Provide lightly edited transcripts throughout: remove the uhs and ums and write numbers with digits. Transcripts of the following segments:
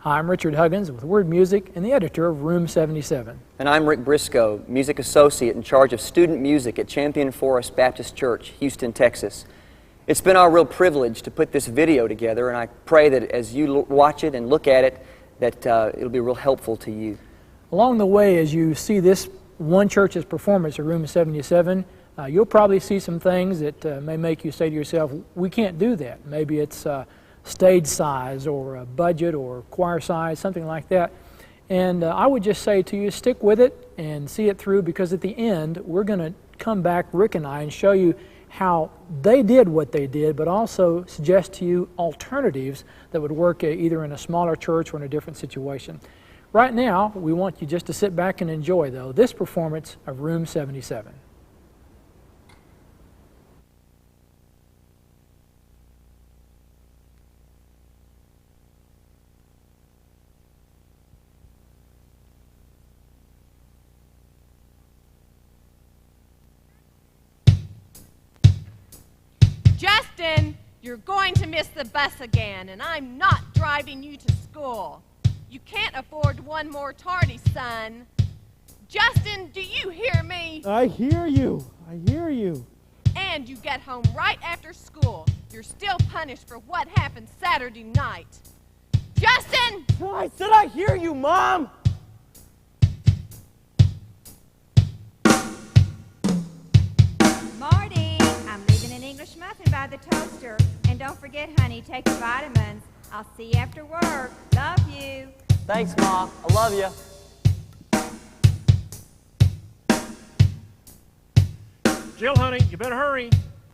Hi, I'm Richard Huggins with Word Music and the editor of Room 77. And I'm Rick Briscoe, Music Associate in charge of student music at Champion Forest Baptist Church, Houston, Texas. It's been our real privilege to put this video together, and I pray that as you watch it and look at it, that it'll be real helpful to you. Along the way, as you see this one church's performance at Room 77, you'll probably see some things that may make you say to yourself, we can't do that. Maybe it's stage size or budget or choir size, something like that. And I would just say to you, stick with it and see it through, because at the end, we're going to come back, Rick and I, and show you how they did what they did, but also suggest to you alternatives that would work either in a smaller church or in a different situation. Right now, we want you just to sit back and enjoy, though, this performance of Room 77. Justin, you're going to miss the bus again, and I'm not driving you to school. You can't afford one more tardy, son. Justin, do you hear me? I hear you. I hear you. And you get home right after school. You're still punished for what happened Saturday night. Justin! I said I hear you, Mom! Marty, I'm leaving an English muffin by the toaster. And don't forget, honey, take your vitamins. I'll see you after work. Love you. Thanks, Ma. I love you. Jill, honey, you better hurry.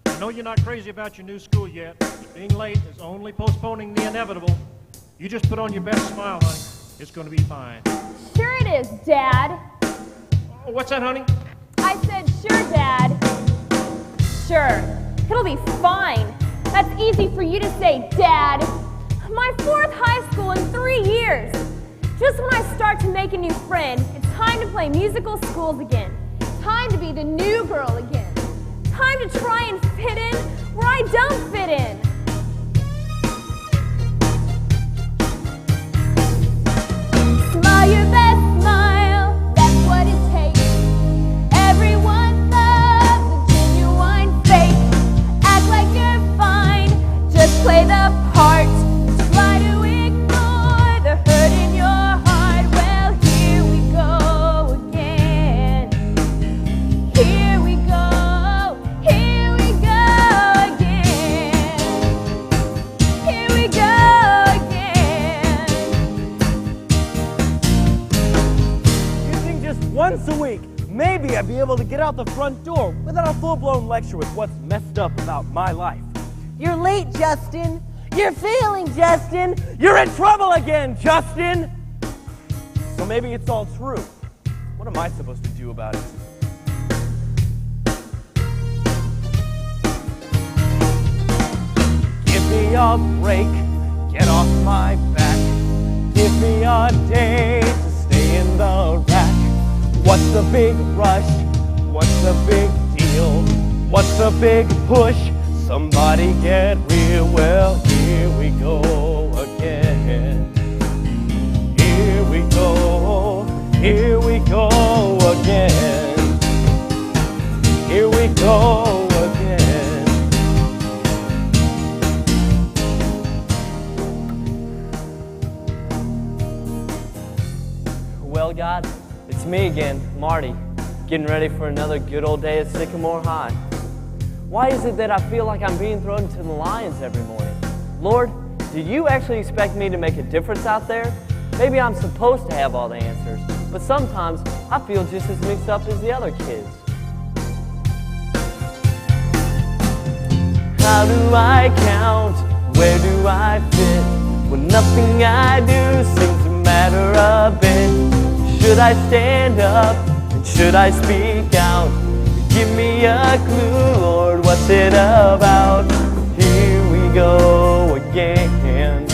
I know you're not crazy about your new school yet. Being late is only postponing the inevitable. You just put on your best smile, honey. It's going to be fine. Sure it is, Dad. Oh, what's that, honey? I said sure, Dad. Sure. It'll be fine. That's easy for you to say, Dad. My 4th high school in 3 years. Just when I start to make a new friend, it's time to play musical schools again. Time to be the new girl again. Time to try and fit in where I don't fit in. Smile your best smile, that's what it takes. Everyone loves a genuine fake. Act like you're fine, just play the part. Try to ignore the hurt in your heart. Well, here we go again. Here we go again. Here we go again. You think just once a week, maybe I'd be able to get out the front door without a full-blown lecture with what's messed up about my life. You're late, Justin. You're failing, Justin. You're in trouble again, Justin. So maybe it's all true. What am I supposed to do about it? Give me a break, get off my back. Give me a day to stay in the rack. What's the big rush? What's the big deal? What's the big push? Somebody get real. Well, here we go again. Here we go. Here we go again. Here we go again. Well, God, it's me again, Marty, getting ready for another good old day at Sycamore High. Why is it that I feel like I'm being thrown to the lions every morning? Lord, do you actually expect me to make a difference out there? Maybe I'm supposed to have all the answers, but sometimes I feel just as mixed up as the other kids. How do I count? Where do I fit? When nothing I do seems to matter a bit. Should I stand up? And should I speak out? Give me a clue, Lord, what's it about? Here we go again.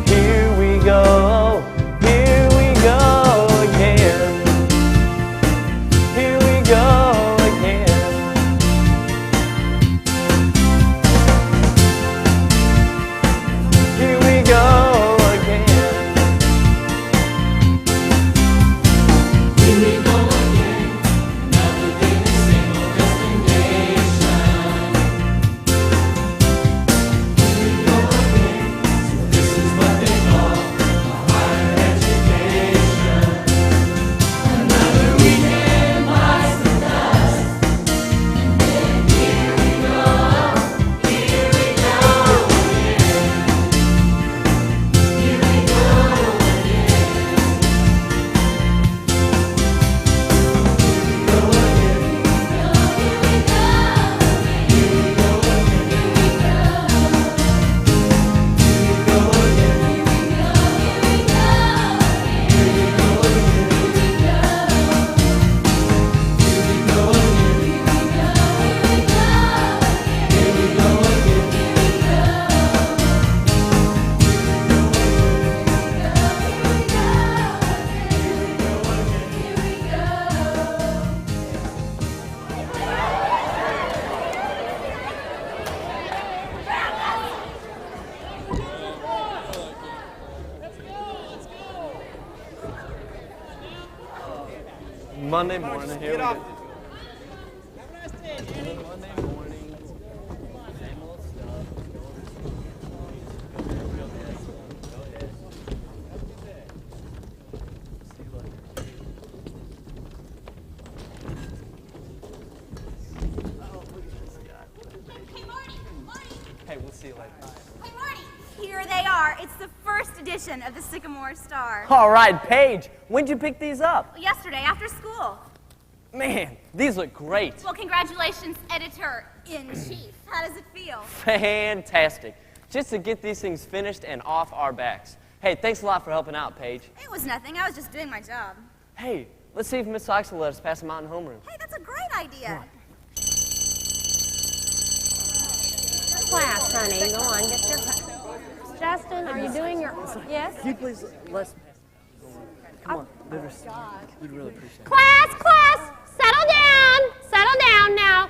Here we go. Here we go again. Here we go again. Here we go again. Monday morning. Here we go. Hey, we'll see you later. Hey, Marty! Here they are. It's the first edition of the Sycamore Star. All right, Paige, when'd you pick these up? Yesterday, after school. Man, these look great. Well, congratulations, Editor-in-Chief. How does it feel? Fantastic. Just to get these things finished and off our backs. Hey, thanks a lot for helping out, Paige. It was nothing. I was just doing my job. Hey, let's see if Miss Sykes will let us pass them out in homeroom. Hey, that's a great idea. Class, honey. Go on, get your class. Justin, are you doing your... Yes? Can you please let us pass? Come on, we'd really appreciate it. Class, settle down now.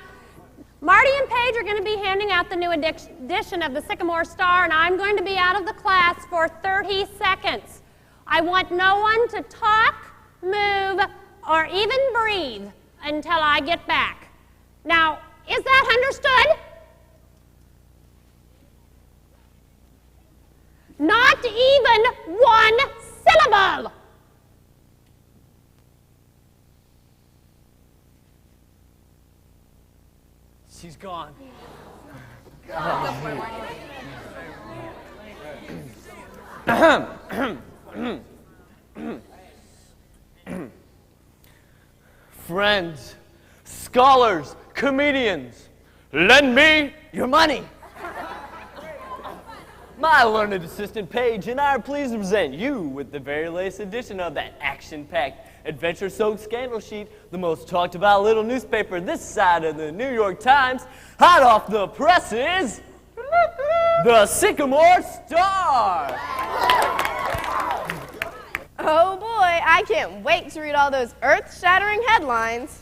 Marty and Paige are going to be handing out the new edition of the Sycamore Star, and I'm going to be out of the class for 30 seconds. I want no one to talk, move, or even breathe until I get back. Now, is that understood? Not even one syllable. She's gone. Friends, scholars, comedians, lend me your money. My learned assistant Paige and I are pleased to present you with the very latest edition of that action-packed, adventure-soaked scandal sheet, the most talked about little newspaper this side of the New York Times, hot off the presses, the Sycamore Star. Oh boy, I can't wait to read all those earth-shattering headlines.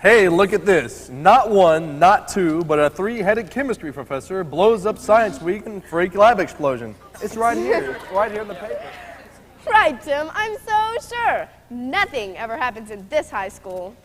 Hey, look at this. Not one, not two, but a three-headed chemistry professor blows up Science Week in freak lab explosion. It's right here. It's right here in the paper. Right, Tim, I'm so sure. Nothing ever happens in this high school.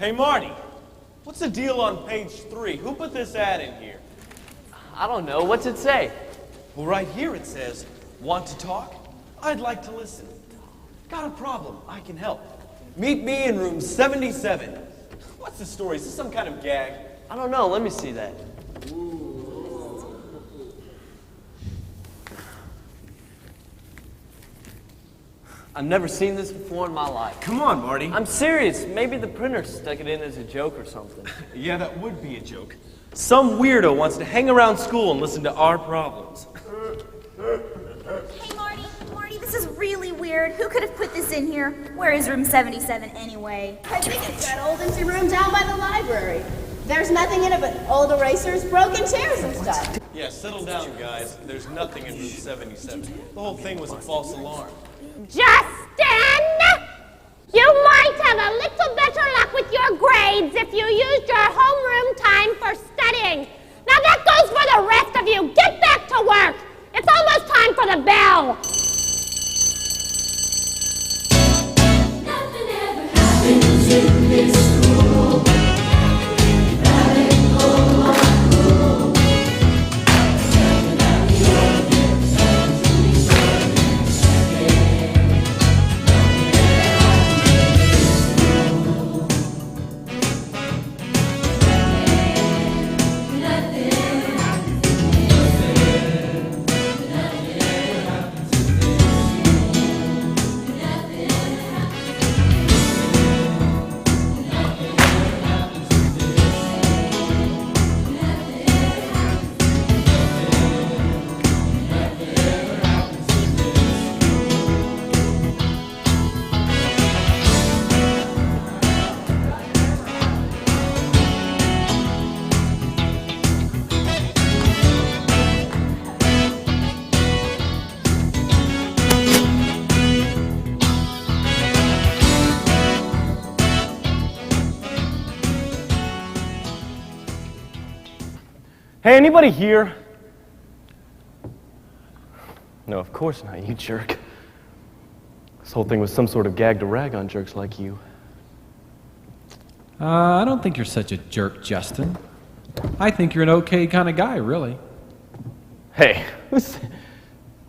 Hey, Marty, what's the deal on page 3? Who put this ad in here? I don't know. What's it say? Well, right here it says, want to talk? I'd like to listen. Got a problem? I can help. Meet me in room 77. What's the story? Is this some kind of gag? I don't know. Let me see that. I've never seen this before in my life. Come on, Marty. I'm serious. Maybe the printer stuck it in as a joke or something. Yeah, that would be a joke. Some weirdo wants to hang around school and listen to our problems. Hey, Marty, this is really weird. Who could have put this in here? Where is room 77 anyway? I think it's that old empty room down by the library. There's nothing in it but old erasers, broken chairs and stuff. Yeah, settle down, guys. There's nothing in room 77. The whole thing was a false alarm. Justin! You might have a little better luck with your grades if you used your homeroom time for studying. Now that goes for the rest of you. Get back to work. It's almost time for the bell. Nothing ever happens in this school. Hey, anybody here? No, of course not, you jerk. This whole thing was some sort of gag to rag on jerks like you. I don't think you're such a jerk, Justin. I think you're an okay kind of guy, really. Hey,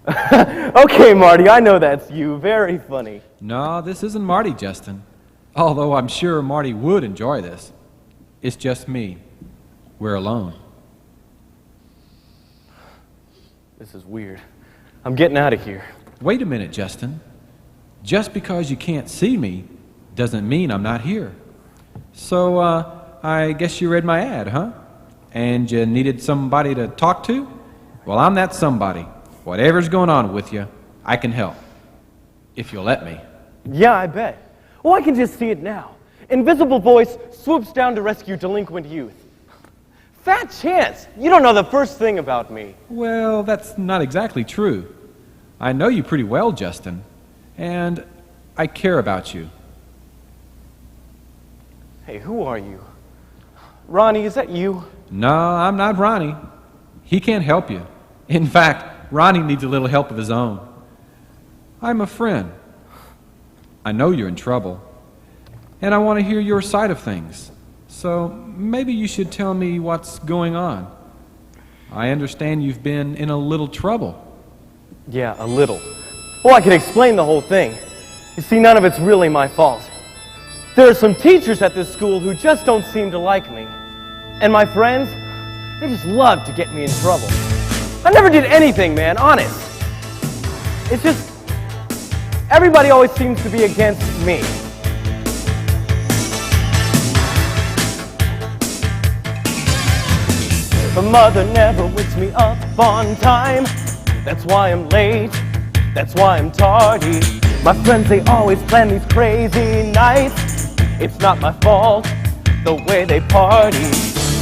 okay, Marty, I know that's you. Very funny. No, this isn't Marty, Justin. Although I'm sure Marty would enjoy this. It's just me. We're alone. This is weird. I'm getting out of here. Wait a minute, Justin. Just because you can't see me doesn't mean I'm not here. So, I guess you read my ad, huh? And you needed somebody to talk to? Well, I'm that somebody. Whatever's going on with you, I can help. If you'll let me. Yeah, I bet. Oh, I can just see it now. Invisible voice swoops down to rescue delinquent youth. Fat chance! You don't know the first thing about me. Well, that's not exactly true. I know you pretty well, Justin. And I care about you. Hey, who are you? Ronnie, is that you? No, I'm not Ronnie. He can't help you. In fact, Ronnie needs a little help of his own. I'm a friend. I know you're in trouble. And I want to hear your side of things. So maybe you should tell me what's going on. I understand you've been in a little trouble. Yeah, a little. Well, I can explain the whole thing. You see, none of it's really my fault. There are some teachers at this school who just don't seem to like me. And my friends, they just love to get me in trouble. I never did anything, man, honest. It's just, everybody always seems to be against me. My mother never wakes me up on time. That's why I'm late. That's why I'm tardy. My friends, they always plan these crazy nights. It's not my fault, the way they party.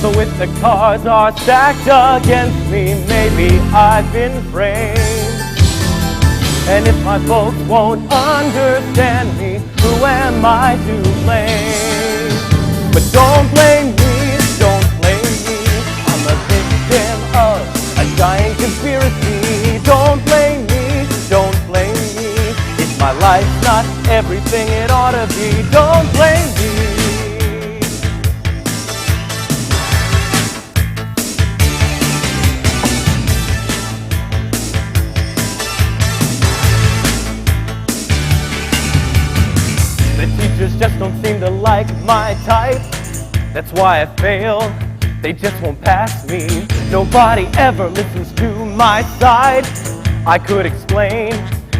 So if the cards are stacked against me, maybe I've been framed. And if my folks won't understand me, who am I to blame? But don't blame me, don't blame me. I'm a victim of a giant conspiracy. Don't blame me, don't blame me. If my life's not everything it ought to be, don't blame me. just don't seem to like my type. That's why I fail, they just won't pass me. Nobody ever listens to my side. I could explain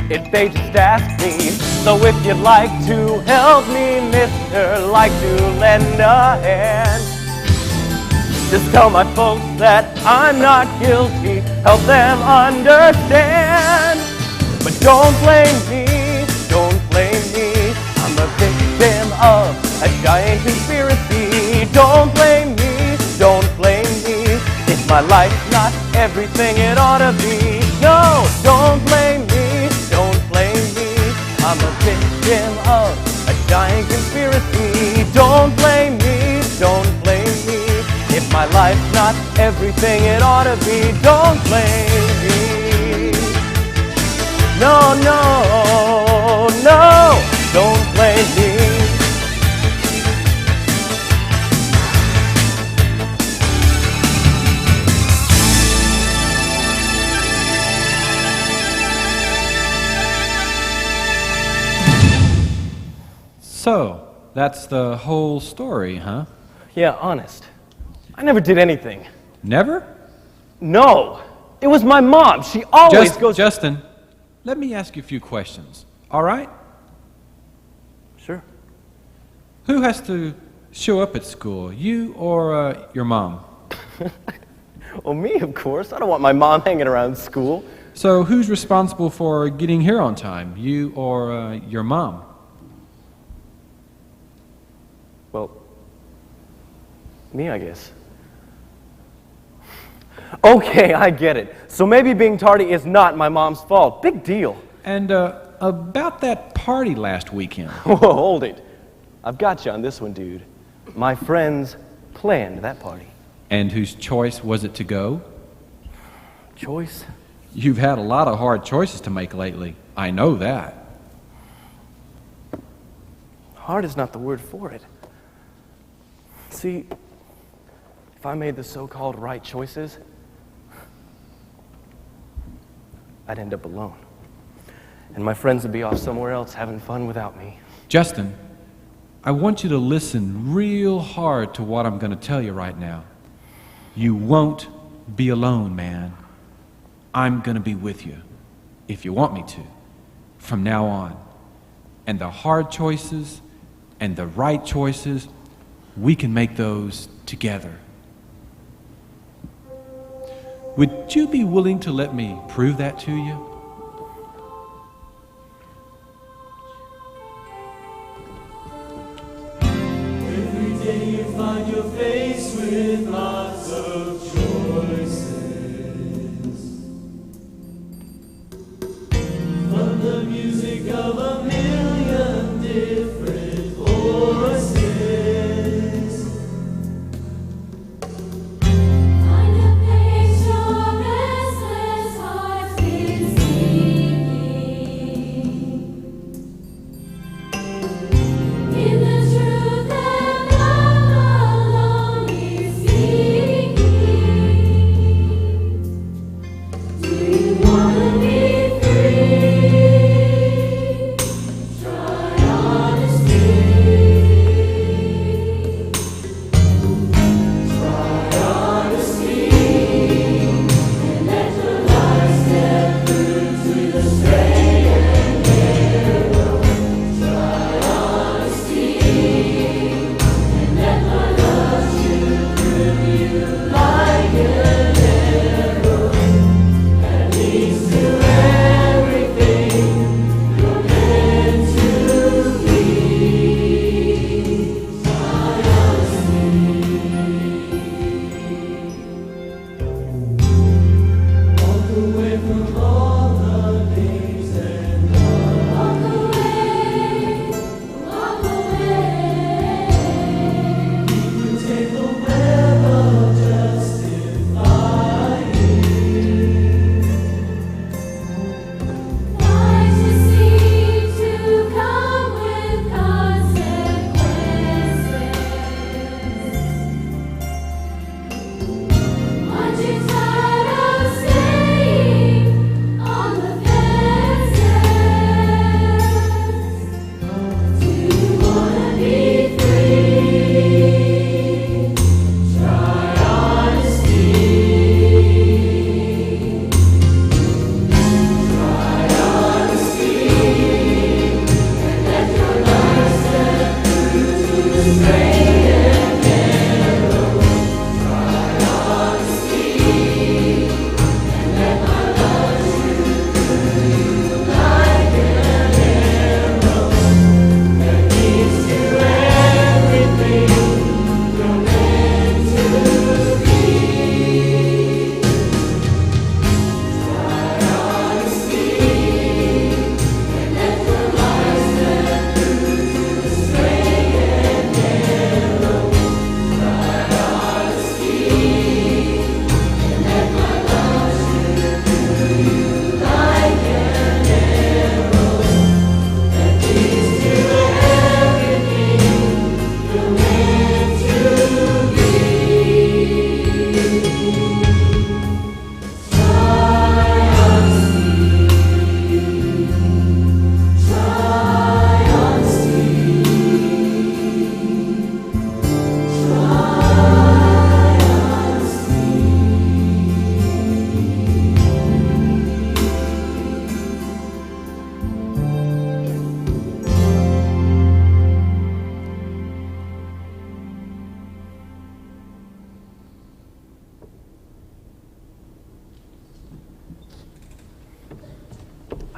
if they just asked me. So if you'd like to help me, mister, like to lend a hand, just tell my folks that I'm not guilty, help them understand. But don't blame me, don't blame me, I'm a victim of a giant conspiracy. Don't blame me, don't blame me, if my life's not everything it ought to be. No, don't blame me, don't blame me, I'm a victim of a giant conspiracy. Don't blame me, don't blame me, if my life's not everything it ought to be. Don't blame me. No, no, no, don't blame me. So, that's the whole story, huh? Yeah, honest. I never did anything. Never? No! It was my mom. She always goes... Justin, let me ask you a few questions, all right? Sure. Who has to show up at school, you or your mom? Well, me, of course. I don't want my mom hanging around school. So who's responsible for getting here on time, you or your mom? Well, me, I guess. Okay, I get it. So maybe being tardy is not my mom's fault. Big deal. And about that party last weekend. Whoa, hold it. I've got you on this one, dude. My friends planned that party. And whose choice was it to go? Choice? You've had a lot of hard choices to make lately. I know that. Hard is not the word for it. See, if I made the so-called right choices, I'd end up alone. And my friends would be off somewhere else having fun without me. Justin, I want you to listen real hard to what I'm going to tell you right now. You won't be alone, man. I'm going to be with you, if you want me to, from now on. And the hard choices and the right choices, we can make those together. Would you be willing to let me prove that to you? Every day you find your face with lots of choices. From the music of a million different voices. Try on.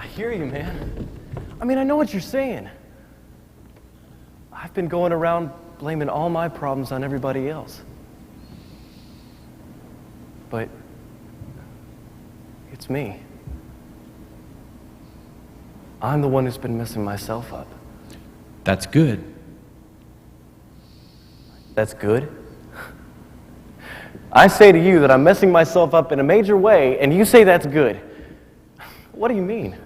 I hear you, man. I mean, I know what you're saying. I've been going around blaming all my problems on everybody else. But it's me. I'm the one who's been messing myself up. That's good. That's good? I say to you that I'm messing myself up in a major way, and you say that's good. What do you mean?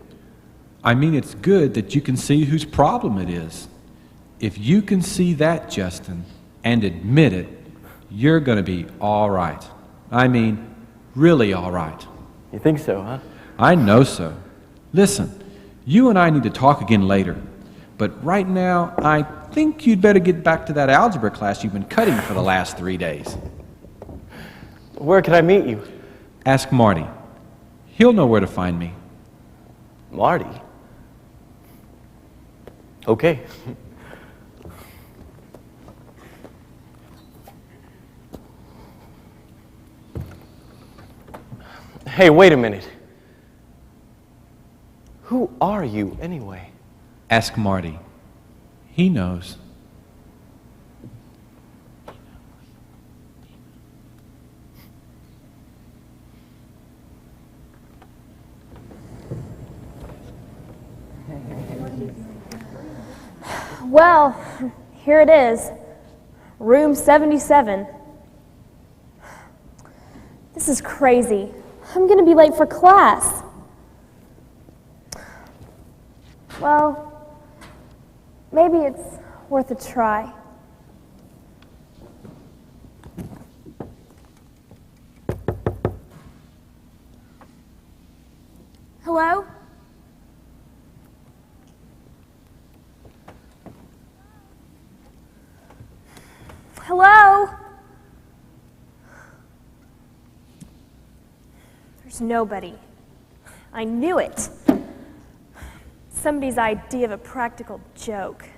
I mean, it's good that you can see whose problem it is. If you can see that, Justin, and admit it, you're going to be all right. I mean, really all right. You think so, huh? I know so. Listen, you and I need to talk again later. But right now, I think you'd better get back to that algebra class you've been cutting for the last 3 days. Where can I meet you? Ask Marty. He'll know where to find me. Marty? Okay. Hey, wait a minute. Who are you, anyway? Ask Marty. He knows. Well, here it is. Room 77. This is crazy. I'm going to be late for class. Well, maybe it's worth a try. Hello? Hello? There's nobody. I knew it. Somebody's idea of a practical joke.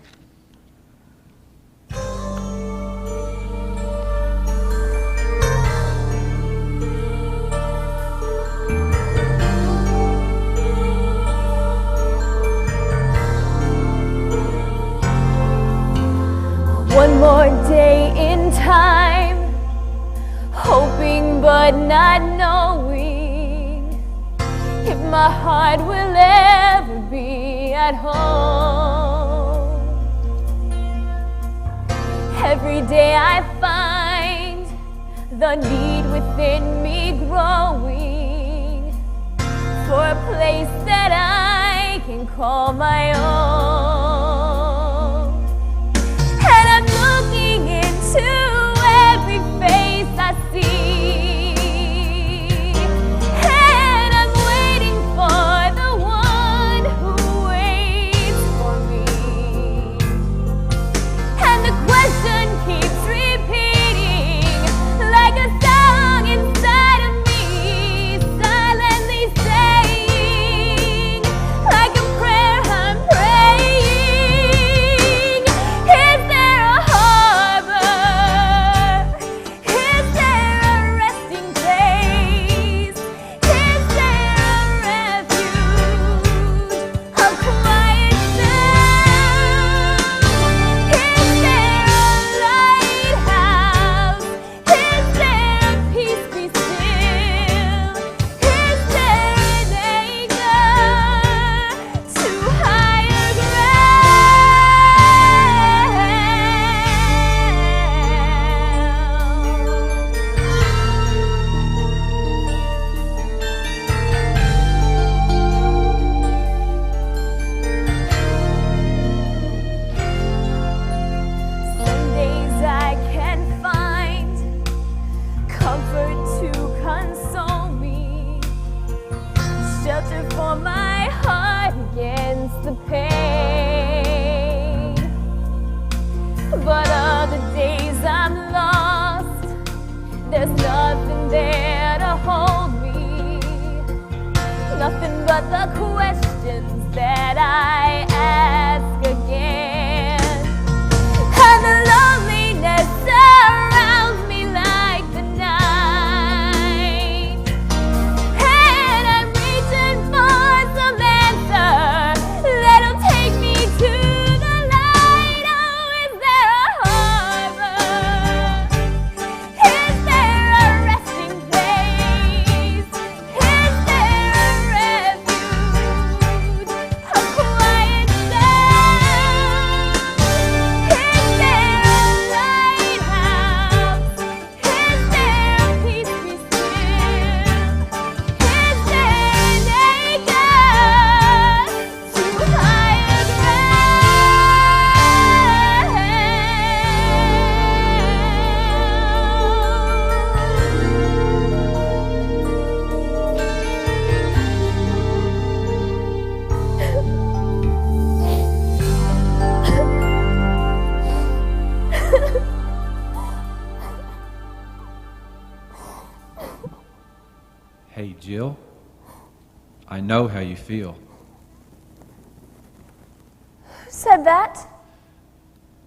One more day in time, hoping but not knowing if my heart will ever be at home. Every day I find the need within me growing for a place that I can call my own. And I'm looking into every face I see, and I'm waiting for the one who waits for me. And the question keeps repeating like a song inside of me, silently saying, like a prayer I'm praying. Is there a harbor? Is there a resting place? Is there a refuge, a quiet sound? Is there a lighthouse? Is there a peace be still? Is there an anchor to higher Some days I can find comfort to console me, shelter for my heart against the pain. But other days I'm lost, there's nothing there to hold me, nothing but the questions that I ask again. And the loneliness surrounds me like the night, and I'm reaching for some answers Jill, I know how you feel. Who said that?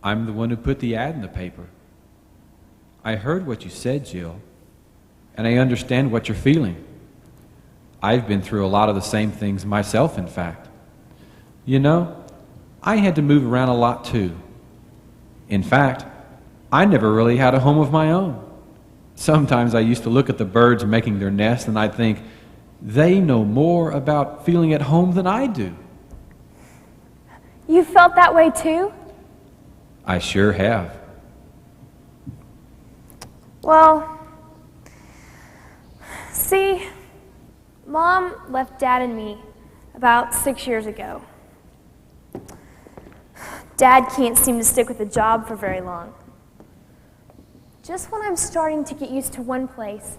I'm the one who put the ad in the paper. I heard what you said, Jill, and I understand what you're feeling. I've been through a lot of the same things myself, in fact. You know, I had to move around a lot too. In fact, I never really had a home of my own. Sometimes I used to look at the birds making their nest and I'd think, they know more about feeling at home than I do. You felt that way too? I sure have. Well, see, Mom left Dad and me about 6 years ago. Dad can't seem to stick with a job for very long. Just when I'm starting to get used to one place,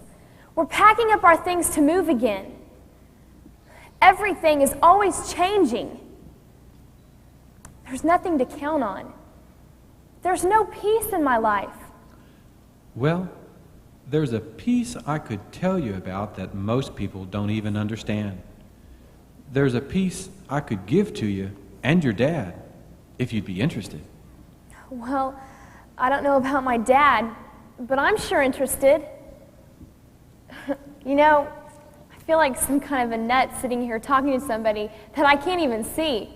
we're packing up our things to move again. Everything is always changing. There's nothing to count on. There's no peace in my life. Well, there's a piece I could tell you about that most people don't even understand. There's a piece I could give to you and your dad, if you'd be interested. Well, I don't know about my dad, but I'm sure interested. You know, I feel like some kind of a nut sitting here talking to somebody that I can't even see.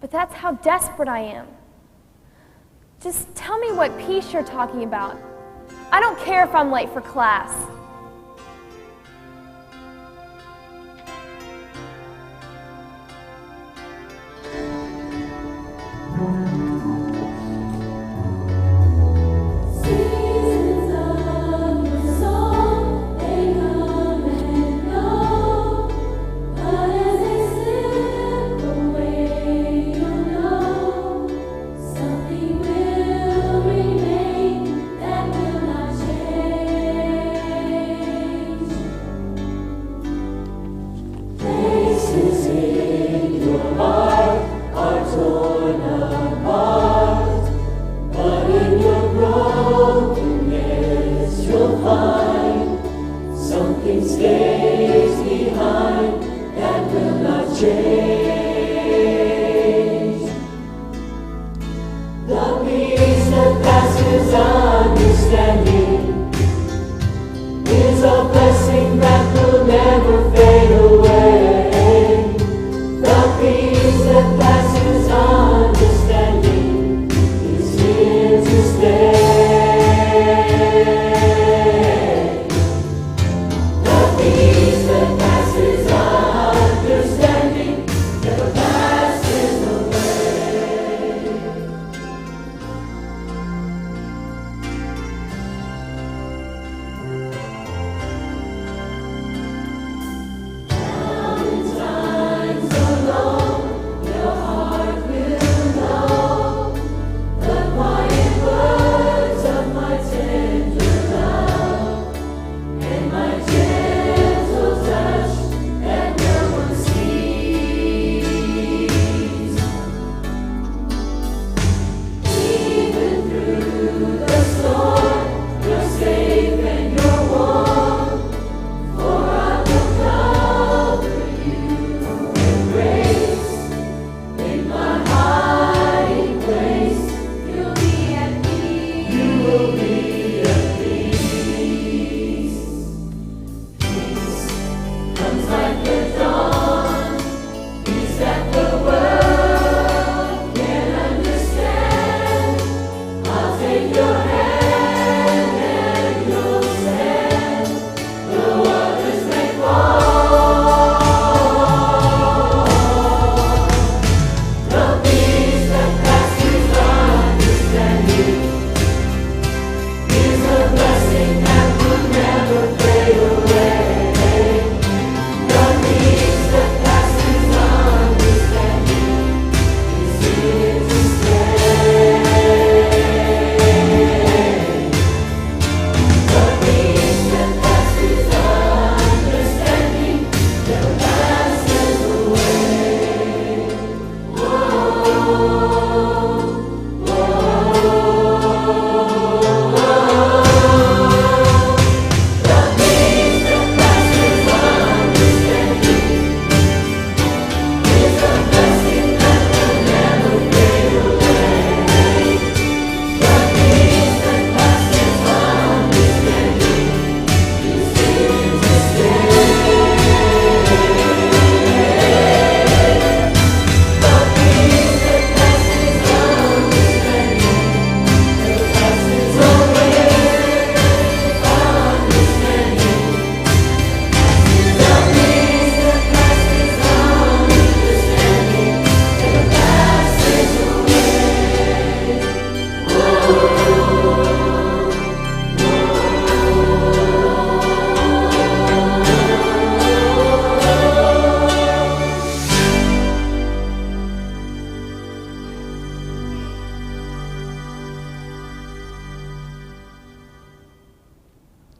But that's how desperate I am. Just tell me what peace you're talking about. I don't care if I'm late for class. Something will remain that will not change.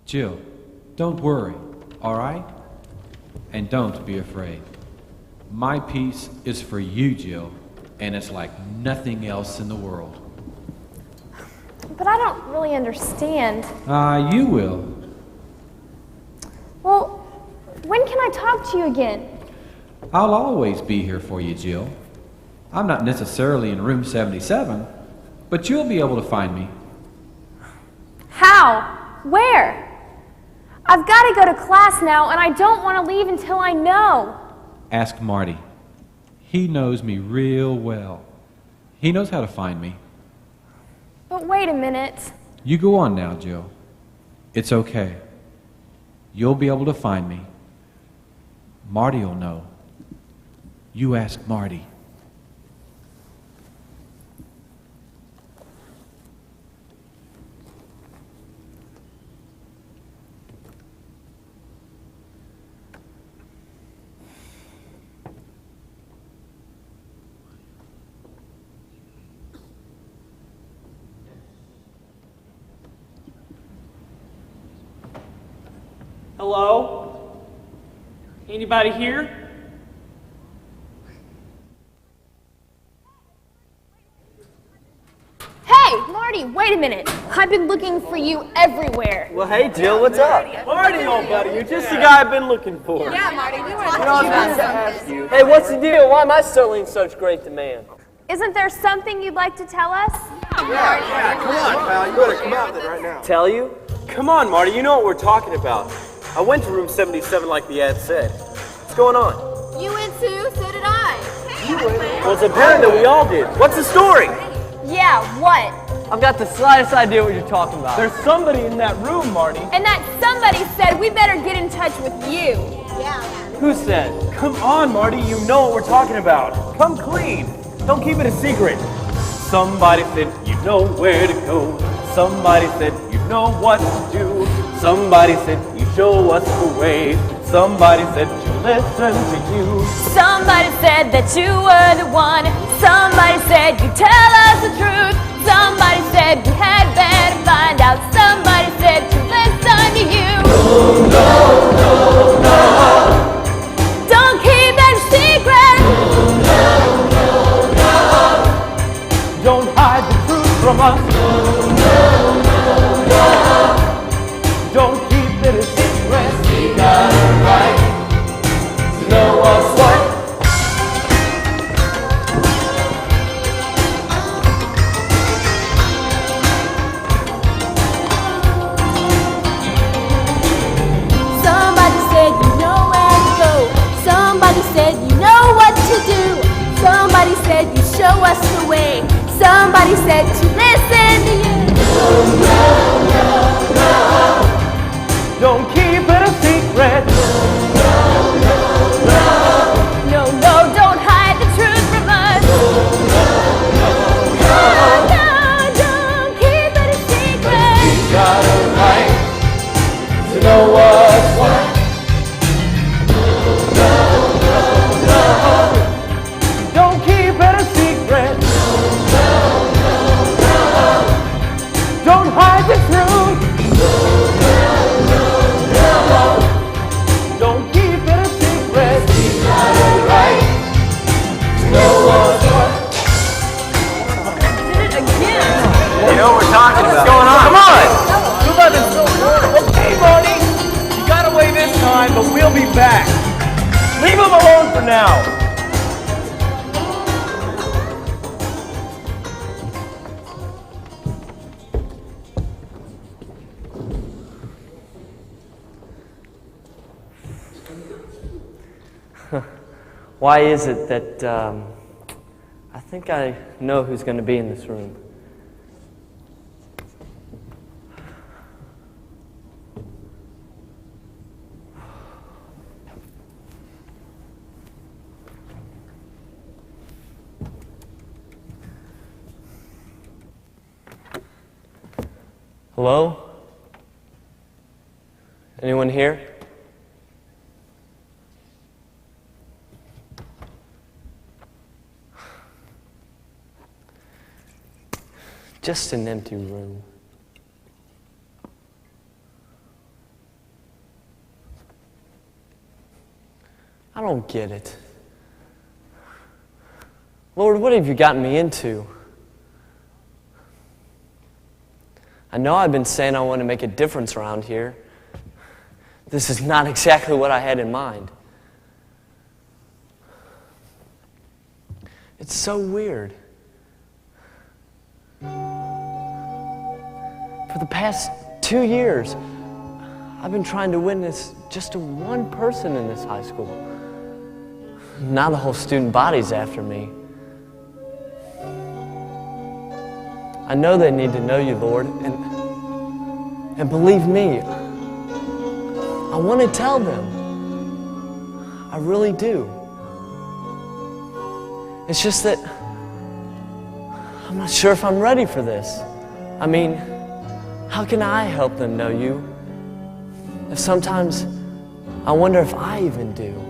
Jill, don't worry, all right? And don't be afraid. My peace is for you, Jill, and it's like nothing else in the world. But I don't really understand. You will. Well, when can I talk to you again? I'll always be here for you, Jill. I'm not necessarily in room 77, but you'll be able to find me. How? Where? I've got to go to class now, and I don't want to leave until I know. Ask Marty. He knows me real well. He knows how to find me. But wait a minute. You go on now, Jill. It's okay. You'll be able to find me. Marty'll know. You ask Marty. Hello? Anybody here? Hey, Marty, wait a minute. I've been looking for you everywhere. Well, hey, Jill, what's up? Marty, old buddy, you're just the guy I've been looking for. Yeah, Marty, we want to You know, I was going to ask you. Hey, what's the deal? Why am I selling in such great demand? Isn't there something you'd like to tell us? Yeah, come on, pal. You better come out with it right now. Tell you? Come on, Marty, you know what we're talking about. I went to room 77 like the ad said. What's going on? You went too, so did I. Well, it's apparent that we all did. What's the story? Yeah, what? I've got the slightest idea what you're talking about. There's somebody in that room, Marty. And that somebody said we better get in touch with you. Who said? Come on, Marty, you know what we're talking about. Come clean. Don't keep it a secret. Somebody said you know where to go. Somebody said you know what to do. Somebody said you show us the way. Somebody said to listen to you. Somebody said that you were the one. Somebody said you tell us the truth. Somebody said we had better find out. Somebody said to listen to you. No, no, no. Don't keep it a secret. No, no, no. Don't hide the truth from us. No, no, no. Don't keep it a secret. We got a right to know what's what. Somebody said you know where to go. Somebody said you know what to do. Somebody said you show us the way. Somebody said to listen to you. No, no, no, no. Don't keep it a secret. No, no, no. No, no, don't hide the truth from us. No, no, no. No, don't keep it a secret. We got a right to know what's what. No, no, no. Don't keep it a secret. No, no, no. Don't hide the truth. No, no, no. Don't keep it a secret. We got a right to know what's what. Did it again. You know what we're talking about. What's going on? Come on! 11's so good. Okay, Marty. You got away this time, but we'll be back. Leave him alone for now. Why is it that I think I know who's going to be in this room? Hello? Anyone here? Just an empty room. I don't get it. Lord, what have you gotten me into? I know I've been saying I want to make a difference around here. This is not exactly what I had in mind. It's so weird. For the past 2 years, I've been trying to witness just to one person in this high school. Now the whole student body's after me. I know they need to know you, Lord, and believe me, I want to tell them. I really do. It's just that I'm not sure if I'm ready for this. I mean, how can I help them know you if sometimes I wonder if I even do?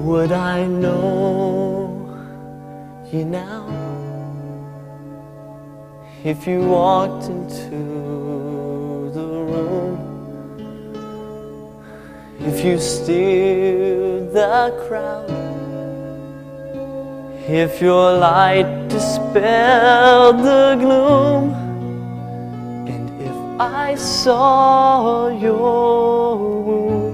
Would I know you now if you walked into the room, if you steered the crowd, if your light dispelled the gloom, and if I saw your wounds,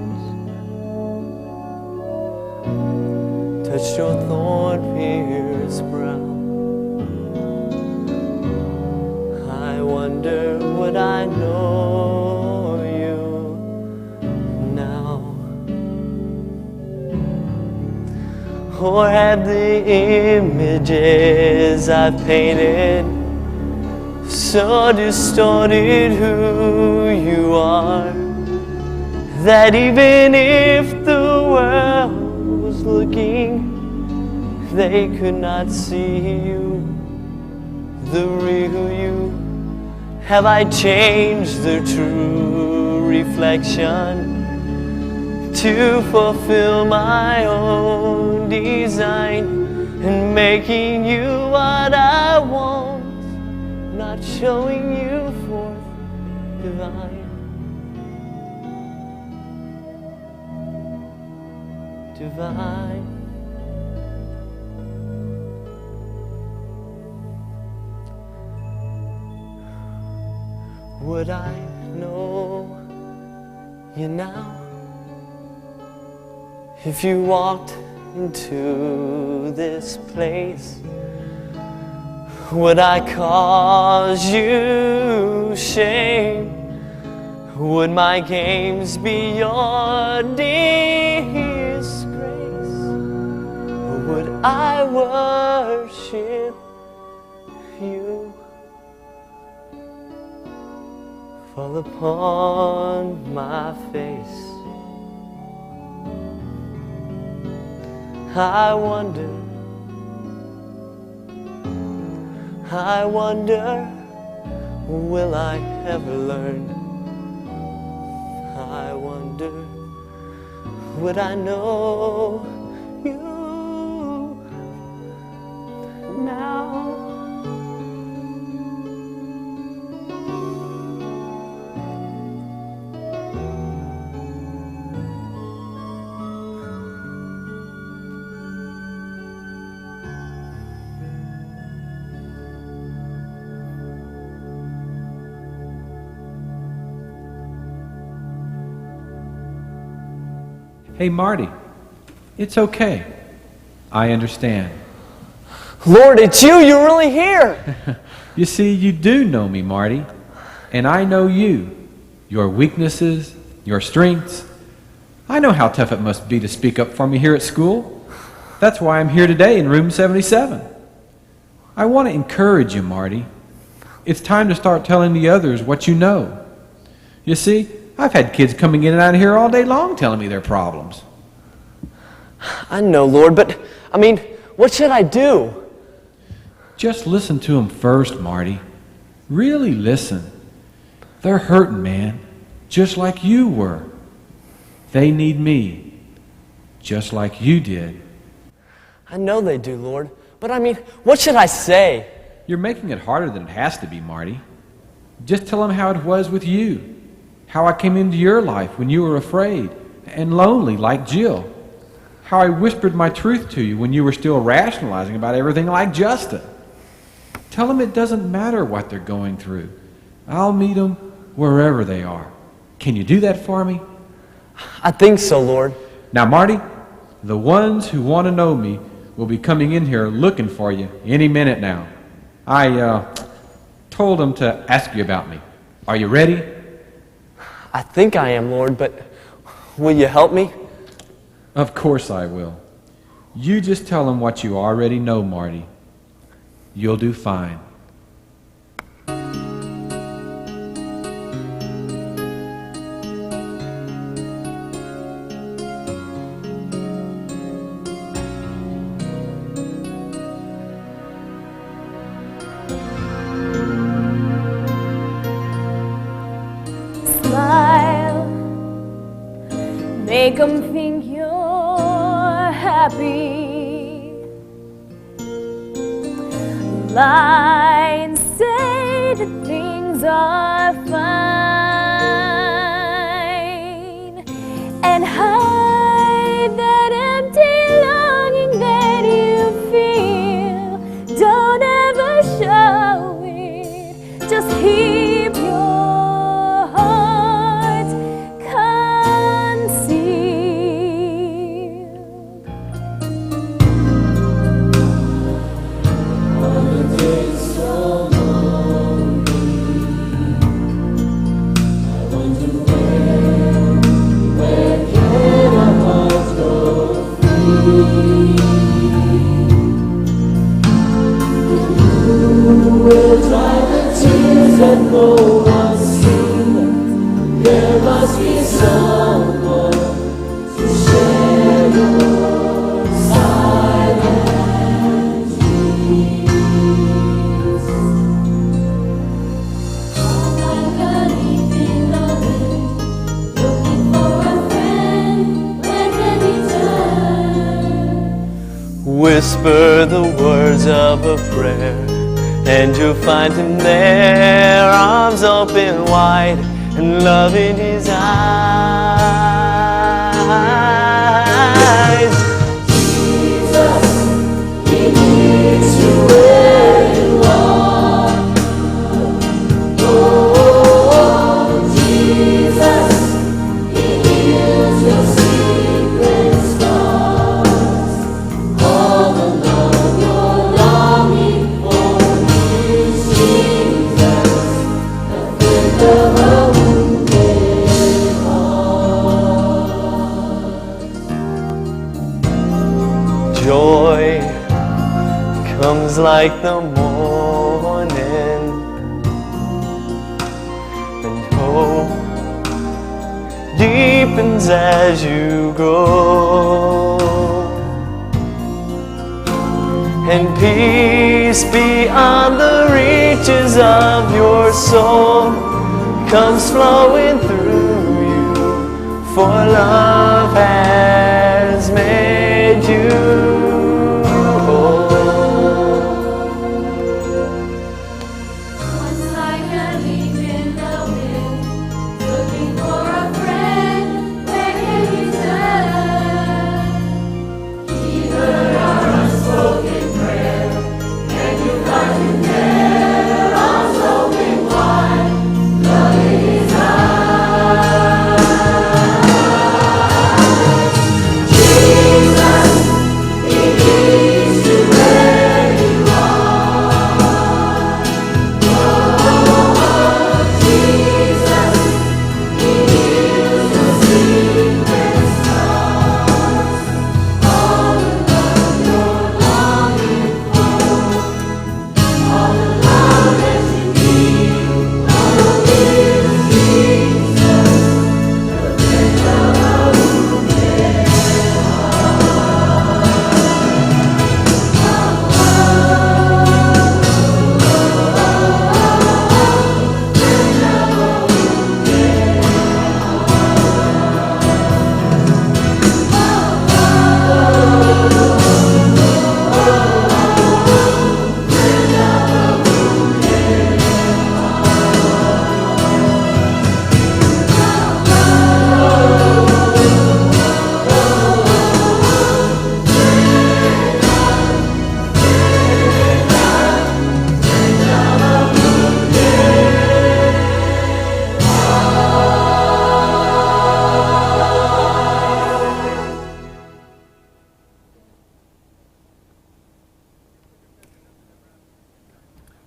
touched your thorn-pierced brow, I wonder, would I know you now? Or have the images I've painted so distorted who you are, that even if the world was looking, they could not see you, the real you? Have I changed the true reflection to fulfill my own design, and making you what I want, not showing you forth divine? Divine. Would I know you now if you walked into this place? Would I cause you shame? Would my games be your disgrace? Or would I worship you? Fall upon my face. I wonder, will I ever learn? I wonder, would I know you now? Hey, Marty, it's okay. I understand. Lord, it's you. You're really here. You see, you do know me, Marty, and I know you, your weaknesses, your strengths. I know how tough it must be to speak up for me here at school. That's why I'm here today in room 77. I want to encourage you, Marty. It's time to start telling the others what you know. You see, I've had kids coming in and out of here all day long telling me their problems. I know, Lord, but, I mean, what should I do? Just listen to them first, Marty. Really listen. They're hurting, man, just like you were. They need me, just like you did. I know they do, Lord, But I mean, what should I say? You're making it harder than it has to be, Marty. Just tell them how it was with you. How I came into your life when you were afraid and lonely like Jill. How I whispered my truth to you when you were still rationalizing about everything like Justin. Tell them it doesn't matter what they're going through. I'll meet them wherever they are. Can you do that for me? I think so, Lord. Now, Marty, the ones who want to know me will be coming in here looking for you any minute now. I told them to ask you about me. Are you ready? I think I am, Lord, but will you help me? Of course I will. You just tell them what you already know, Marty. You'll do fine. Smile, make 'em think you're happy. Lie and say that things are fine, and hide that empty longing that you feel. Don't ever show it, just keep your heart concealed. On the days so lonely, I wonder where can our hearts go free? Who will dry the tears that no one's seen? There must be someone to share your silent dreams. Like a leaf in the wind, looking for a friend. Where can he turn? Whisper the words of a prayer, and you'll find him there, arms open wide and love in his eyes. Jesus, he meets you where you are. Oh, Jesus, he heals your secret scars. All the love you're longing for is Jesus, the friend of a wounded heart. Joy comes like the morning, and hope deepens as you grow, and peace beyond the reaches of your soul comes flowing through you, for love has made you whole. Once like a leaf in the wind, looking for a friend, where can we turn? He heard our unspoken prayer, and you find him there, arms open wide, love in his eyes.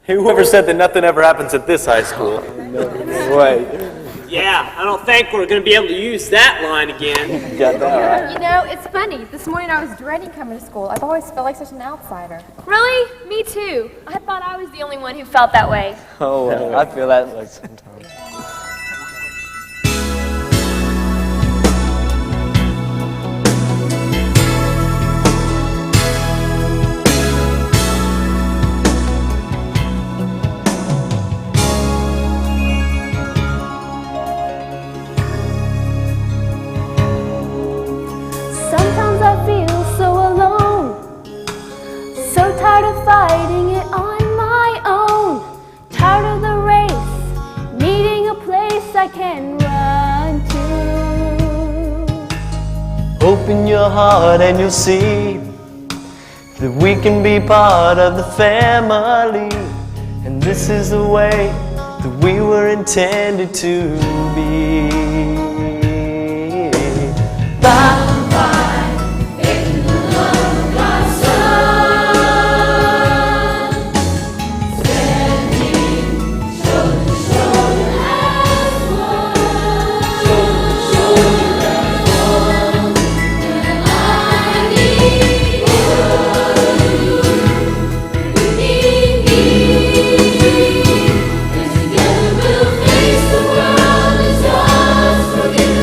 Whoever said that nothing ever happens at this high school? Wait. Yeah, I don't think we're going to be able to use that line again. Got that right. You know, it's funny. This morning I was dreading coming to school. I've always felt like such an outsider. Really? Me too. I thought I was the only one who felt that way. Oh, well, I feel that like sometimes. Sometimes I feel so alone, so tired of fighting it on my own, tired of the race, needing a place I can run to. Open your heart and you'll see that we can be part of the family. And this is the way that we were intended to be. Bye. Together we'll face the world as us.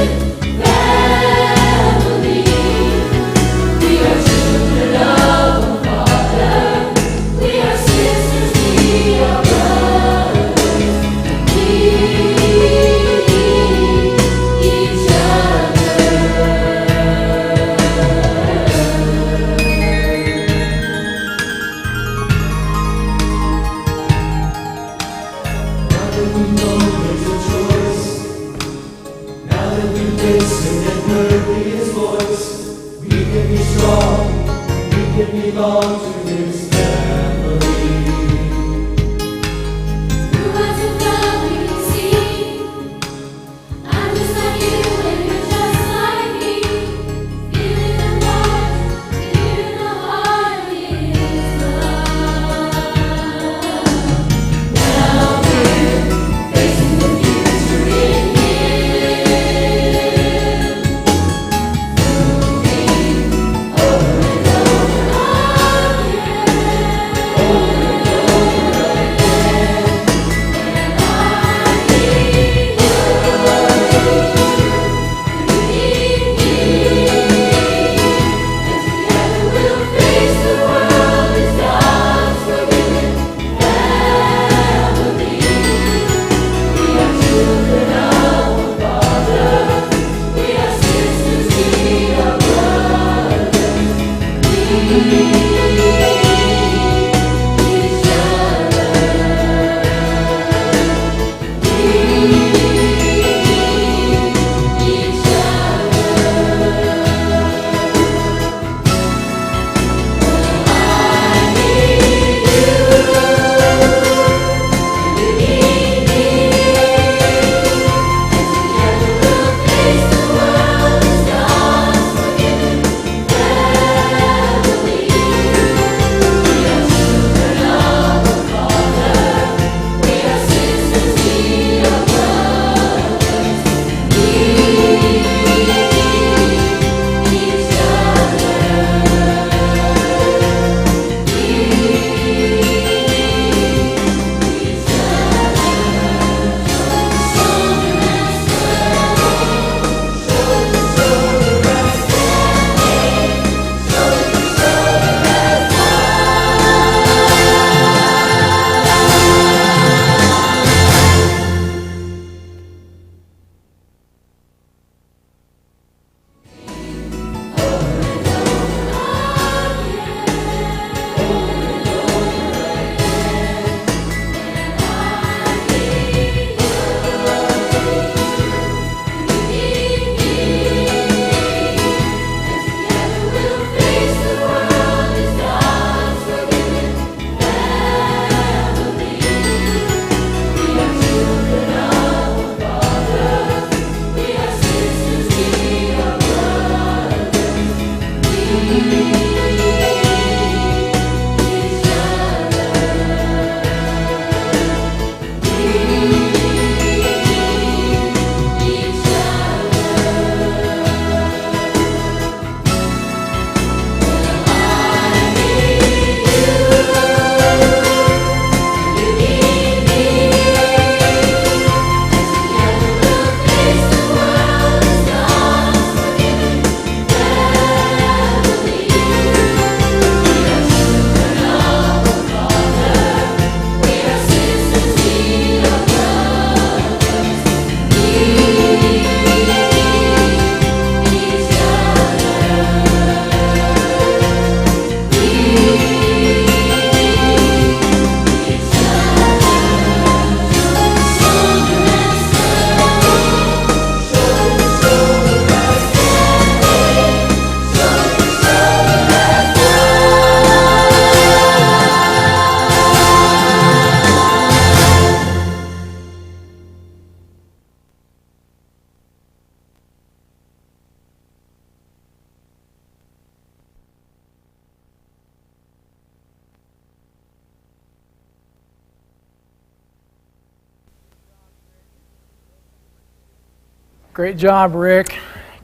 Great job, Rick.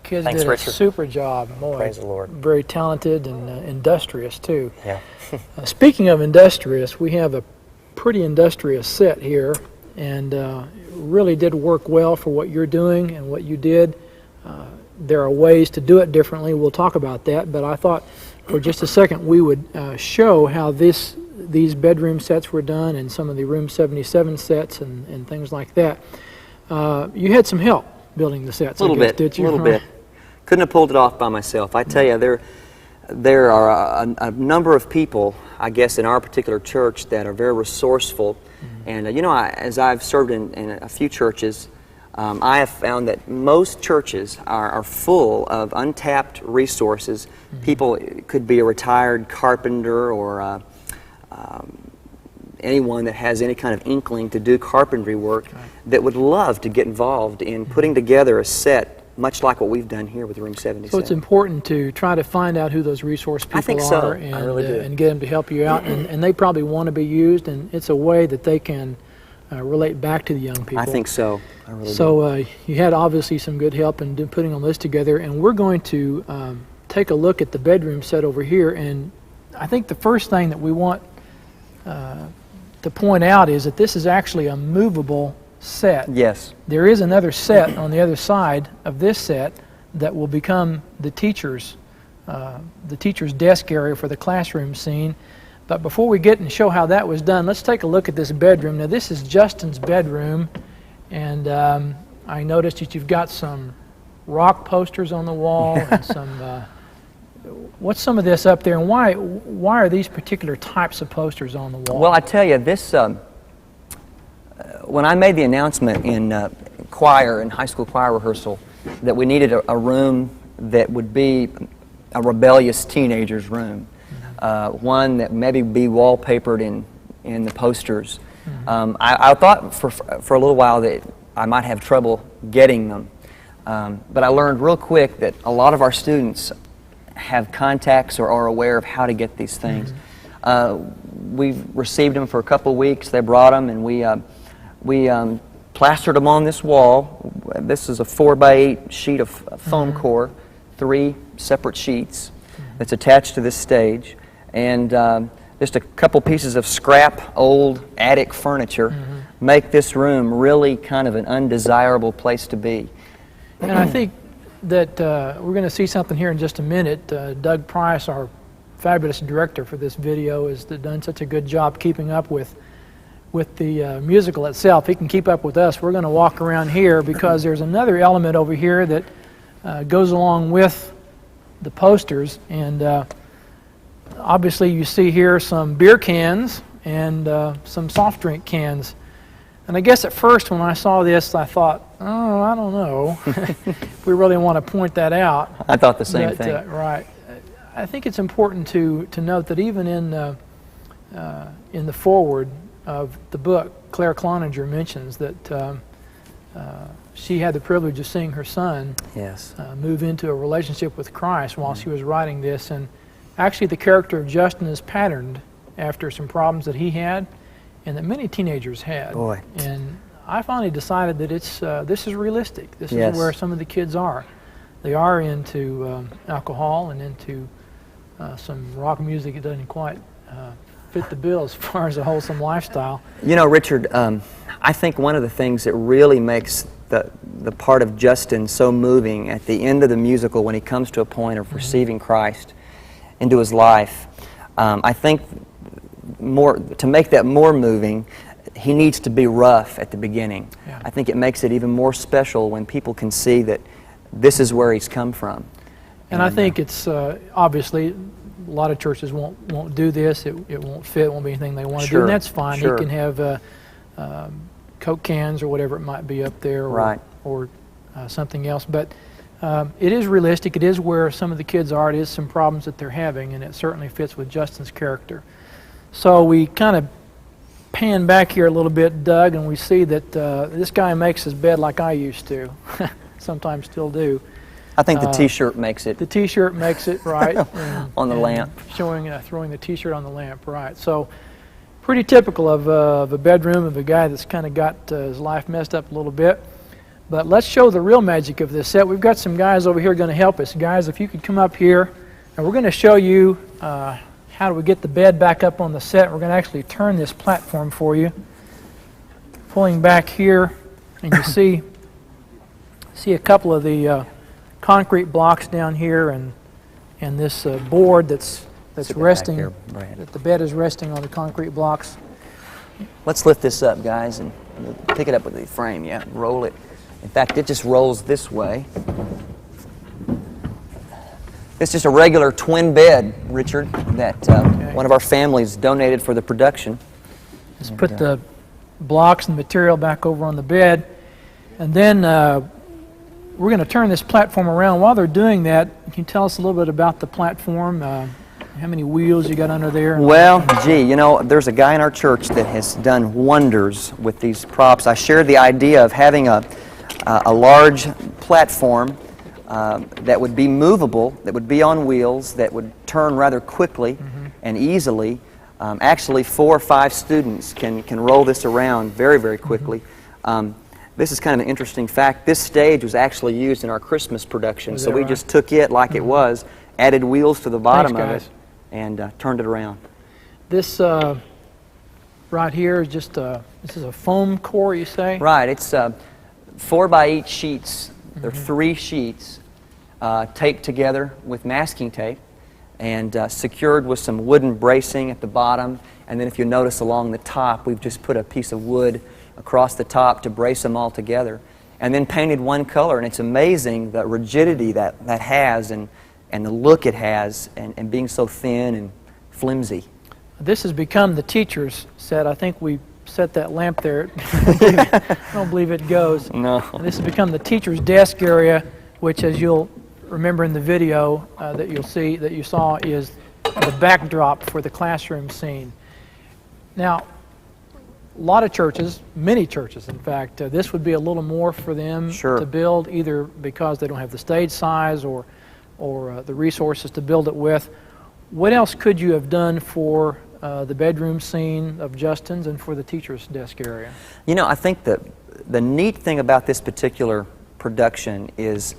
Kids Thanks, did Richard. a super job. Boy, Praise the Lord. Very talented and industrious, too. Yeah. Speaking of industrious, we have a pretty industrious set here, and really did work well for what you're doing and what you did. There are ways to do it differently. We'll talk about that, but I thought for just a second we would show how these bedroom sets were done and some of the Room 77 sets and things like that. You had some help building the sets, A little I guess, bit, did you? a little bit. Couldn't have pulled it off by myself. I tell you, there are a number of people, I guess, in our particular church that are very resourceful. And you know, as I've served in a few churches, I have found that most churches are full of untapped resources. People, it could be a retired carpenter or anyone that has any kind of inkling to do carpentry work that would love to get involved in putting together a set much like what we've done here with Room 77. So it's important to try to find out who those resource people I think so. are I really do. And get them to help you out. And they probably want to be used, and it's a way that they can relate back to the young people. I think so. I really do. So you had obviously some good help in putting all this together, and we're going to take a look at the bedroom set over here. And I think the first thing that we want to point out is that this is actually a movable set. Yes. There is another set on the other side of this set that will become the teacher's desk area for the classroom scene. But before we get and show how that was done, let's take a look at this bedroom. Now this is Justin's bedroom, and I noticed that you've got some rock posters on the wall and some. What's some of this up there, and why are these particular types of posters on the wall? Well, I tell you, this when I made the announcement in choir, in high school choir rehearsal, that we needed a room that would be a rebellious teenager's room, one that maybe be wallpapered in the posters. I thought for a little while that I might have trouble getting them, but I learned real quick that a lot of our students have contacts or are aware of how to get these things. We've received them for a couple of weeks. They brought them, and we plastered them on this wall. This is a 4x8 sheet of foam core, 3 separate sheets that's attached to this stage, and just a couple pieces of scrap old attic furniture make this room really kind of an undesirable place to be. And I think that we're going to see something here in just a minute. Doug Price, our fabulous director for this video, has done such a good job keeping up with the musical itself. He can keep up with us. We're going to walk around here because there's another element over here that goes along with the posters, and obviously you see here some beer cans and some soft drink cans. And I guess at first when I saw this, I thought, oh, I don't know if we really want to point that out. I thought the same thing. Right. I think it's important to note that even in the foreword of the book, Claire Cloninger mentions that she had the privilege of seeing her son move into a relationship with Christ while she was writing this. And actually the character of Justin is patterned after some problems that he had and that many teenagers had. Boy. And I finally decided that this is realistic. This is where some of the kids are. They are into alcohol and into some rock music that doesn't quite fit the bill as far as a wholesome lifestyle. You know, Richard, I think one of the things that really makes the part of Justin so moving at the end of the musical when he comes to a point of receiving Christ into his life, I think to make that more moving, he needs to be rough at the beginning. Yeah. I think it makes it even more special when people can see that this is where he's come from. And I think it's obviously a lot of churches won't do this. It won't fit. It won't be anything they want to do, and that's fine. Sure. He can have Coke cans or whatever it might be up there, or something else. But it is realistic. It is where some of the kids are. It is some problems that they're having, and it certainly fits with Justin's character. So we kind of pan back here a little bit, Doug, and we see that this guy makes his bed like I used to. Sometimes still do. I think the T-shirt makes it. The T-shirt makes it, right. On the lamp. Throwing the T-shirt on the lamp, right. So pretty typical of a bedroom of a guy that's kind of got his life messed up a little bit. But let's show the real magic of this set. We've got some guys over here going to help us. Guys, if you could come up here, and we're going to show you how do we get the bed back up on the set. We're going to actually turn this platform for you. Pulling back here, and you see a couple of the concrete blocks down here, and this board that's resting. Here, Brad. That the bed is resting on the concrete blocks. Let's lift this up, guys, and pick it up with the frame. Yeah, roll it. In fact, it just rolls this way. It's just a regular twin bed, Richard, that one of our families donated for the production. Let's put the blocks and material back over on the bed, and then we're going to turn this platform around. While they're doing that, can you tell us a little bit about the platform? How many wheels you got under there? Well, gee, you know, there's a guy in our church that has done wonders with these props. I shared the idea of having a large platform that would be movable, that would be on wheels, that would turn rather quickly and easily. Actually, 4 or 5 students can roll this around very, very quickly. This is kind of an interesting fact. This stage was actually used in our Christmas production, so we just took it like it was, added wheels to the bottom of it, and turned it around. This right here is just this is a foam core, you say? Right. It's 4 by 8 sheets. They're 3 sheets taped together with masking tape and secured with some wooden bracing at the bottom. And then if you notice along the top, we've just put a piece of wood across the top to brace them all together. And then painted one color. And it's amazing the rigidity that has and the look it has and being so thin and flimsy. This has become the teacher's set. I think we set that lamp there. I don't believe it goes. No. And this has become the teacher's desk area, which, as you'll remember in the video that you saw, is the backdrop for the classroom scene. Now, a lot of churches, many churches in fact, this would be a little more for them to build, either because they don't have the stage size or the resources to build it with. What else could you have done for the bedroom scene of Justin's and for the teacher's desk area? You know, I think the neat thing about this particular production is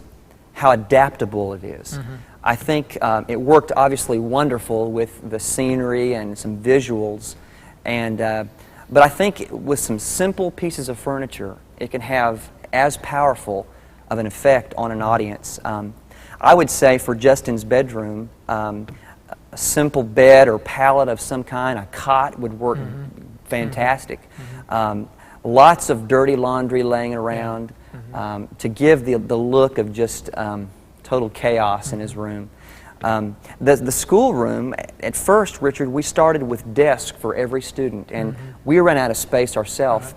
how adaptable it is. I think it worked obviously wonderful with the scenery and some visuals, but I think with some simple pieces of furniture, it can have as powerful of an effect on an audience. I would say for Justin's bedroom, a simple bed or pallet of some kind, a cot would work fantastic. Lots of dirty laundry laying around to give the look of just total chaos in his room. The schoolroom, at first, Richard, we started with desks for every student, and we ran out of space ourselves.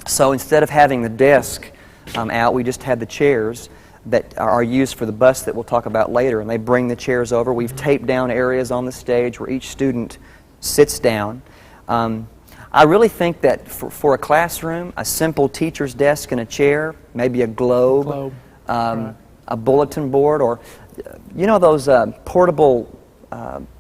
So instead of having the desk out, we just had the chairs that are used for the bus that we'll talk about later, and they bring the chairs over. We've taped down areas on the stage where each student sits down. I really think that for a classroom, a simple teacher's desk and a chair, maybe a globe, a bulletin board, or you know those portable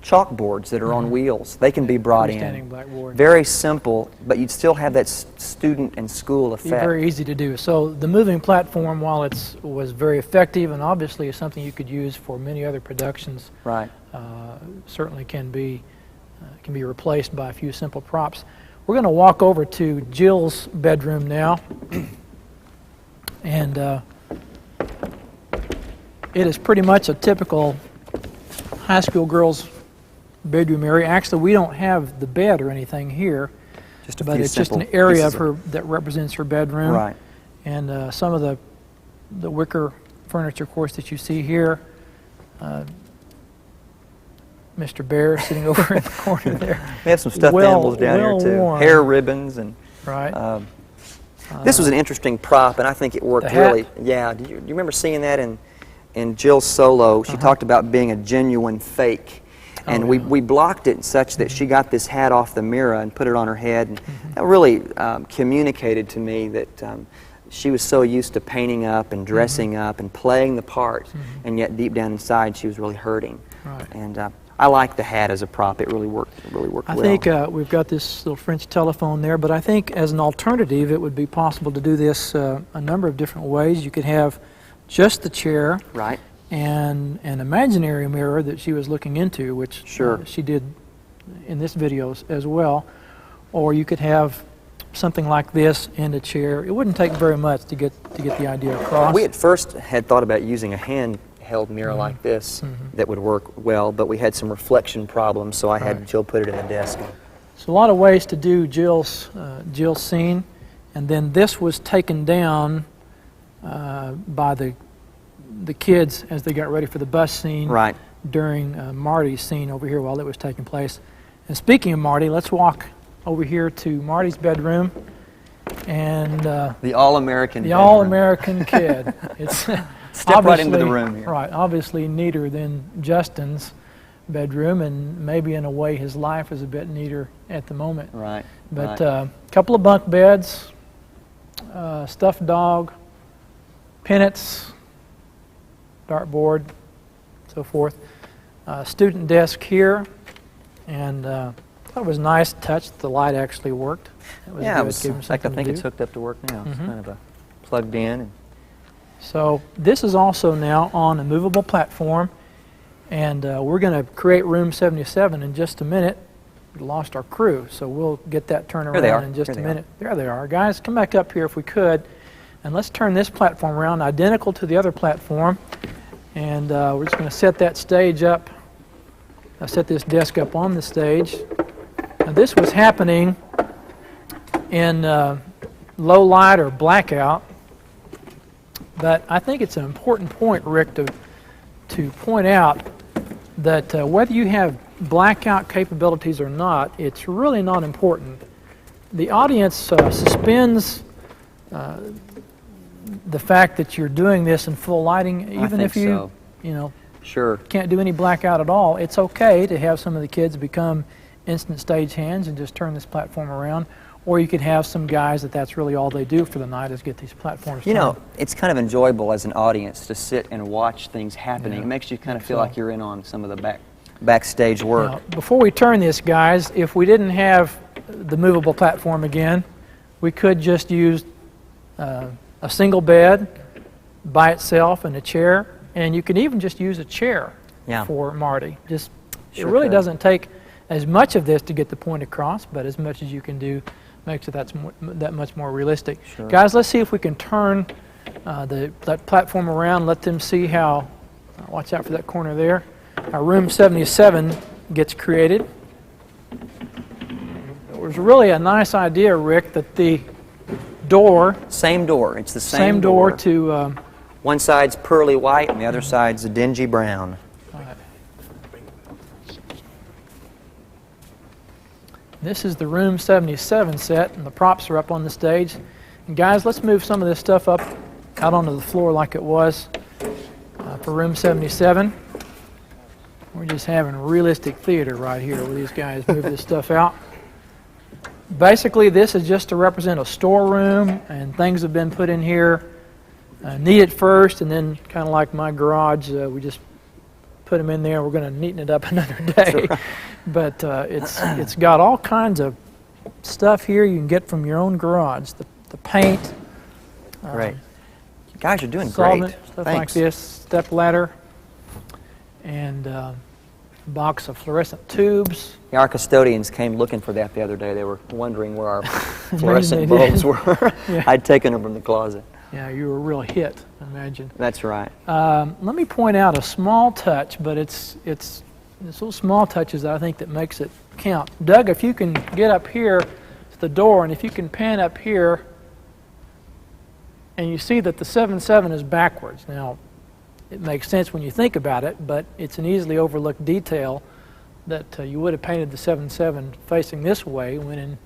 chalkboards that are on wheels. They can be brought in. Very simple, but you'd still have that student and school effect. Very easy to do. So the moving platform, while it was very effective and obviously is something you could use for many other productions, certainly can be replaced by a few simple props. We're going to walk over to Jill's bedroom now, and it is pretty much a typical high school girl's bedroom area. Actually, we don't have the bed or anything here, but it's just an area of her that represents her bedroom. Right. And some of the wicker furniture, of course, that you see here. Mr. Bear sitting over in the corner there. We have some stuffed animals down here too. Worn. Hair ribbons and. Right. This was an interesting prop, and I think it worked really. Yeah. Do you remember seeing that in Jill's solo? She talked about being a genuine fake. And we blocked it such that she got this hat off the mirror and put it on her head. And that really communicated to me that she was so used to painting up and dressing up and playing the part, and yet deep down inside she was really hurting. Right. And I like the hat as a prop. It really worked. I well. think we've got this little French telephone there, but I think as an alternative, it would be possible to do this a number of different ways. You could have just the chair, right, and an imaginary mirror that she was looking into, which she did in this video as well. Or you could have something like this and a chair. It wouldn't take very much to get the idea across. We at first had thought about using a handheld mirror like this that would work well, but we had some reflection problems, so I had Jill put it in the desk. So a lot of ways to do Jill's scene, and then this was taken down by the kids as they got ready for the bus scene during Marty's scene over here while it was taking place. And speaking of Marty, let's walk over here to Marty's bedroom, and the all-American kid. It's step right into the room here. Right, obviously neater than Justin's bedroom, and maybe in a way his life is a bit neater at the moment. Right. But a couple of bunk beds, stuffed dog, pennants, dartboard, so forth. Student desk here, and I thought it was a nice touch. The light actually worked. It was yeah, good. it was. In fact, I think it's hooked up to work now. It's kind of a plugged in. And so this is also now on a movable platform, and we're going to create room 77 in just a minute. We lost our crew, so we'll get that turned around in just a minute. There they are. Guys, come back up here if we could, and let's turn this platform around, identical to the other platform, and we're just going to set that stage up. I'll set this desk up on the stage. Now, this was happening in low light or blackout, but I think it's an important point, Rick, to point out that whether you have blackout capabilities or not, it's really not important. The audience suspends the fact that you're doing this in full lighting, even if you, can't do any blackout at all. It's okay to have some of the kids become instant stage hands and just turn this platform around. Or you could have some guys that's really all they do for the night is get these platforms. You know, it's kind of enjoyable as an audience to sit and watch things happening. It makes you kind of feel like you're in on some of the backstage work. Now, before we turn this, guys, if we didn't have the movable platform again, we could just use a single bed by itself and a chair, and you can even just use a chair for Marty. It really doesn't take as much of this to get the point across, but as much as you can do makes it that much more realistic. Sure. Guys, let's see if we can turn that platform around, let them see how, watch out for that corner there, our room 77 gets created. It was really a nice idea, Rick, that the door... Same door. It's the same door to... one side's pearly white and the other side's a dingy brown. This is the room 77 set, and the props are up on the stage. And guys, let's move some of this stuff up out onto the floor like it was for room 77. We're just having realistic theater right here where these guys move this stuff out. Basically, this is just to represent a storeroom, and things have been put in here neated first, and then kind of like my garage, we just put them in there. We're going to neaten it up another day. But it's got all kinds of stuff here you can get from your own garage. The paint. Great. You guys are doing solvent, great. Stuff like this. Step ladder. And a box of fluorescent tubes. Yeah, our custodians came looking for that the other day. They were wondering where our fluorescent bulbs were. I'd taken them from the closet. Yeah, you were a real hit, I imagine. That's right. Let me point out a small touch, but it's little small touches that I think that makes it count. Doug, if you can get up here to the door, and if you can pan up here, and you see that the 77 is backwards. Now, it makes sense when you think about it, but it's an easily overlooked detail that you would have painted the 77 facing this way when in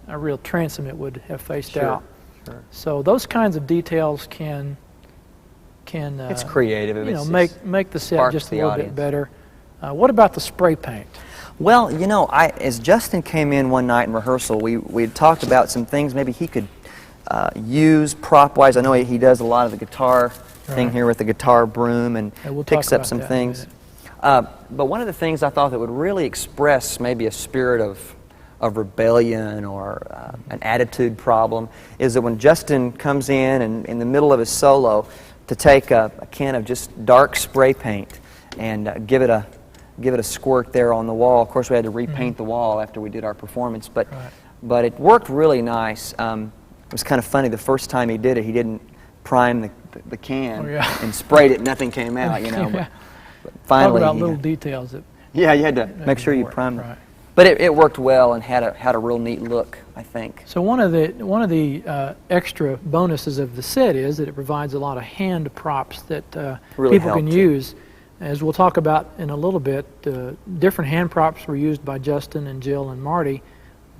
a real transom it would have faced out. Sure. So those kinds of details can it's creative. Make the set just a little bit better. What about the spray paint? Well, you know, as Justin came in one night in rehearsal, we had talked about some things maybe he could use prop-wise. I know he does a lot of the guitar thing here with the guitar broom and picks up some things. But one of the things I thought that would really express maybe a spirit of rebellion or an attitude problem is that when Justin comes in the middle of his solo to take a can of just dark spray paint and give it a squirt there on the wall. Of course, we had to repaint the wall after we did our performance, but it worked really nice. It was kind of funny. The first time he did it, he didn't prime the can and sprayed it. Nothing came out, you know. But finally, talk about little details. Yeah, you had to make sure you primed it. But it worked well and had a real neat look, I think. So one of the extra bonuses of the set is that it provides a lot of hand props that really people can use. As we'll talk about in a little bit, different hand props were used by Justin and Jill and Marty,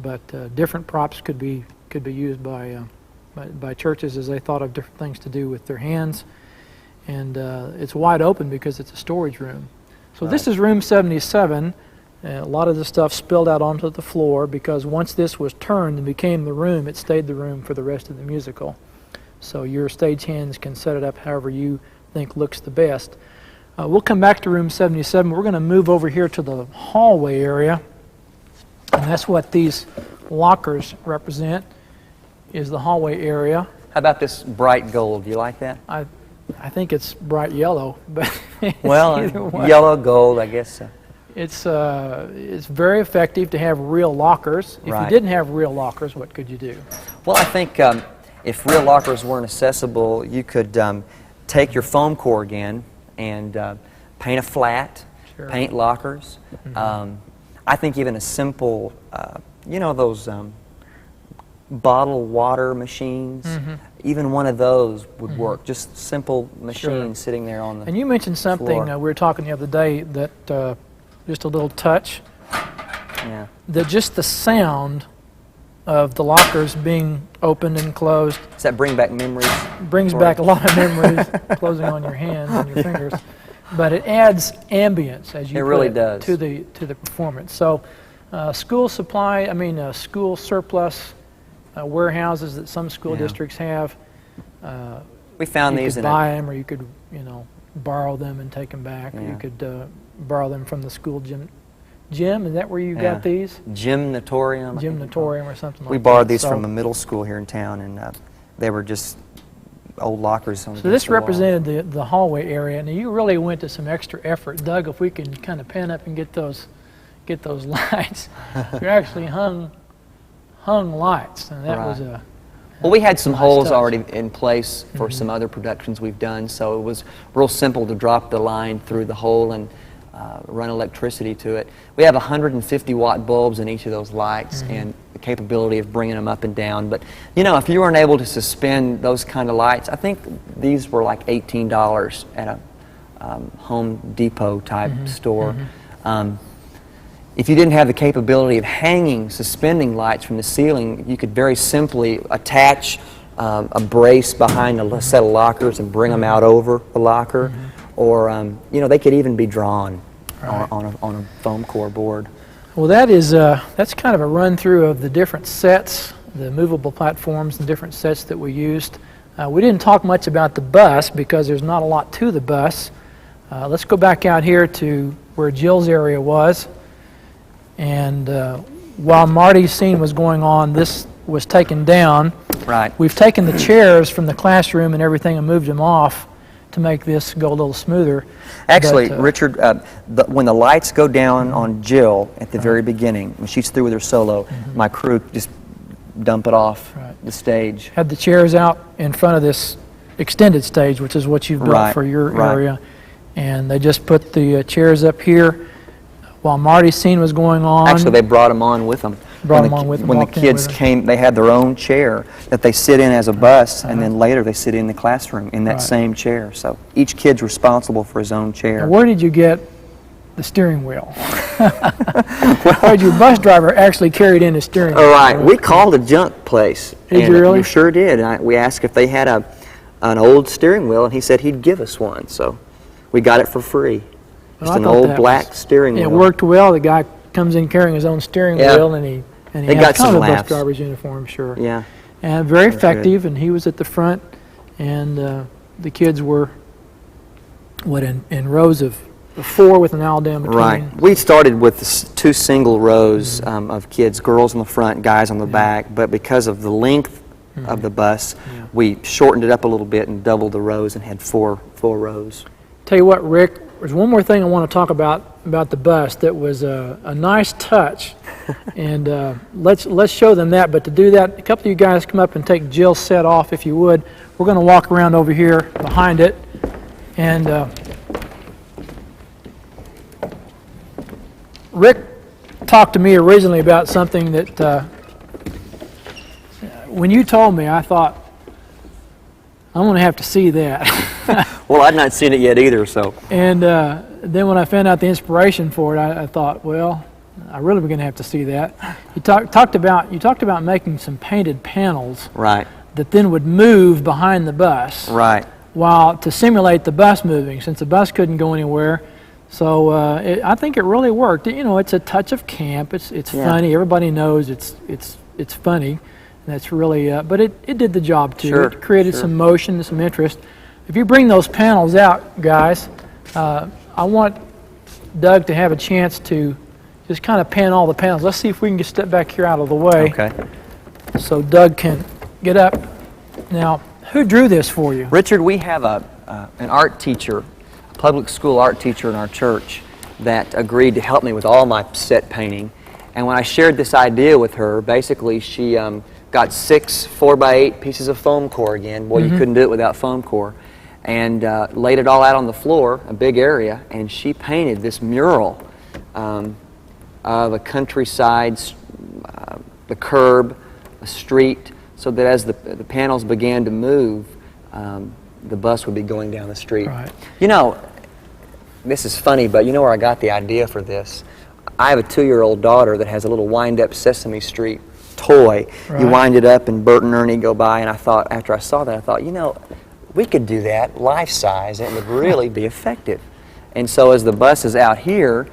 but different props could be used by churches as they thought of different things to do with their hands. And it's wide open because it's a storage room. So this is room 77. A lot of the stuff spilled out onto the floor because once this was turned and became the room, it stayed the room for the rest of the musical. So your stagehands can set it up however you think looks the best. We'll come back to room 77. We're going to move over here to the hallway area, and that's what these lockers represent, is the hallway area. How about this bright gold? Do you like that? I think it's bright yellow, but well, yellow, gold, I guess so. It's very effective to have real lockers. If you didn't have real lockers, what could you do? Well, I think if real lockers weren't accessible, you could take your foam core again and paint a flat, paint lockers. I think even a simple, you know, those bottled water machines, even one of those would work. Just simple machines sitting there on the And you mentioned something, we were talking the other day, that just a little touch, that just the sound of the lockers being opened and closed. Does that bring back memories? Brings back a lot of memories, closing on your hands and your fingers. But it adds ambience, as you put it, to the performance. So school surplus warehouses that some school districts have. We found you these could buy them, or you could, borrow them and take them back. Or you could borrow them from the school gym. Jim, is that where you got these? Gymnatorium. Gymnatorium or something like that. We borrowed these from a middle school here in town, and they were just old lockers. So this represented the hallway area, and you really went to some extra effort. Doug, if we can kind of pan up and get those lights. You actually hung lights, and that was a... Well, we had some holes already in place for some other productions we've done, so it was real simple to drop the line through the hole and run electricity to it. We have 150-watt bulbs in each of those lights and the capability of bringing them up and down. But, if you weren't able to suspend those kind of lights, I think these were like $18 at a Home Depot type store. If you didn't have the capability of suspending lights from the ceiling, you could very simply attach a brace behind a set of lockers and bring them out over the locker. Or, they could even be drawn on a foam core board. Well, that's kind of a run-through of the different sets, the movable platforms and different sets that we used. We didn't talk much about the bus because there's not a lot to the bus. Let's go back out here to where Jill's area was. And while Marty's scene was going on, this was taken down. We've taken the chairs from the classroom and everything and moved them off to make this go a little smoother. Actually, Richard, when the lights go down on Jill at the very beginning, when she's through with her solo, my crew just dump it off the stage. Had the chairs out in front of this extended stage, which is what you've built for your area. And they just put the chairs up here while Marty's scene was going on. Actually, they brought them on with them. When the kids came, they had their own chair that they sit in as a bus, and then later they sit in the classroom in that same chair. So each kid's responsible for his own chair. Now, where did you get the steering wheel? Well, your bus driver actually carried in a steering wheel. All right, we called a junk place. Did you really? We sure did. We asked if they had an old steering wheel, and he said he'd give us one. So we got it for free. Just an old black steering wheel. It worked well. The guy comes in carrying his own steering wheel, and he has kind of a bus driver's uniform, sure. And very effective, and he was at the front, and the kids were in rows of 4 with an aisle down between. Right. We started with 2 single rows of kids, girls in the front, guys on the back, but because of the length of the bus, we shortened it up a little bit and doubled the rows and had 4 rows. Tell you what, Rick, there's one more thing I want to talk about the bus that was a nice touch, and let's show them that. But to do that, a couple of you guys come up and take Jill's set off, if you would. We're going to walk around over here behind it, and Rick talked to me originally about something that when you told me, I thought, I'm going to have to see that. Well, I'd not seen it yet either, so. And then when I found out the inspiration for it, I thought, well, I really was going to have to see that. You talked about making some painted panels, right, that then would move behind the bus, right, while to simulate the bus moving, since the bus couldn't go anywhere. So I think it really worked. You know, it's a touch of camp. It's funny. Everybody knows it's funny. That's really, but it did the job too. Sure, it created some motion, some interest. If you bring those panels out, guys, I want Doug to have a chance to just kind of pan all the panels. Let's see if we can just step back here out of the way. Okay. So Doug can get up. Now, who drew this for you? Richard, we have an art teacher, a public school art teacher in our church that agreed to help me with all my set painting. And when I shared this idea with her, basically she got 6 4x8 pieces of foam core again. Boy, you couldn't do it without foam core. And laid it all out on the floor, a big area, and she painted this mural of a countryside, the curb, a street, so that as the panels began to move, the bus would be going down the street. Right. You know, this is funny, but you know where I got the idea for this? I have a 2-year-old daughter that has a little wind-up Sesame Street toy. Right. You wind it up and Bert and Ernie go by, and I thought, after I saw that, I thought, you know, we could do that life-size, and it would really be effective. And so as the bus is out here,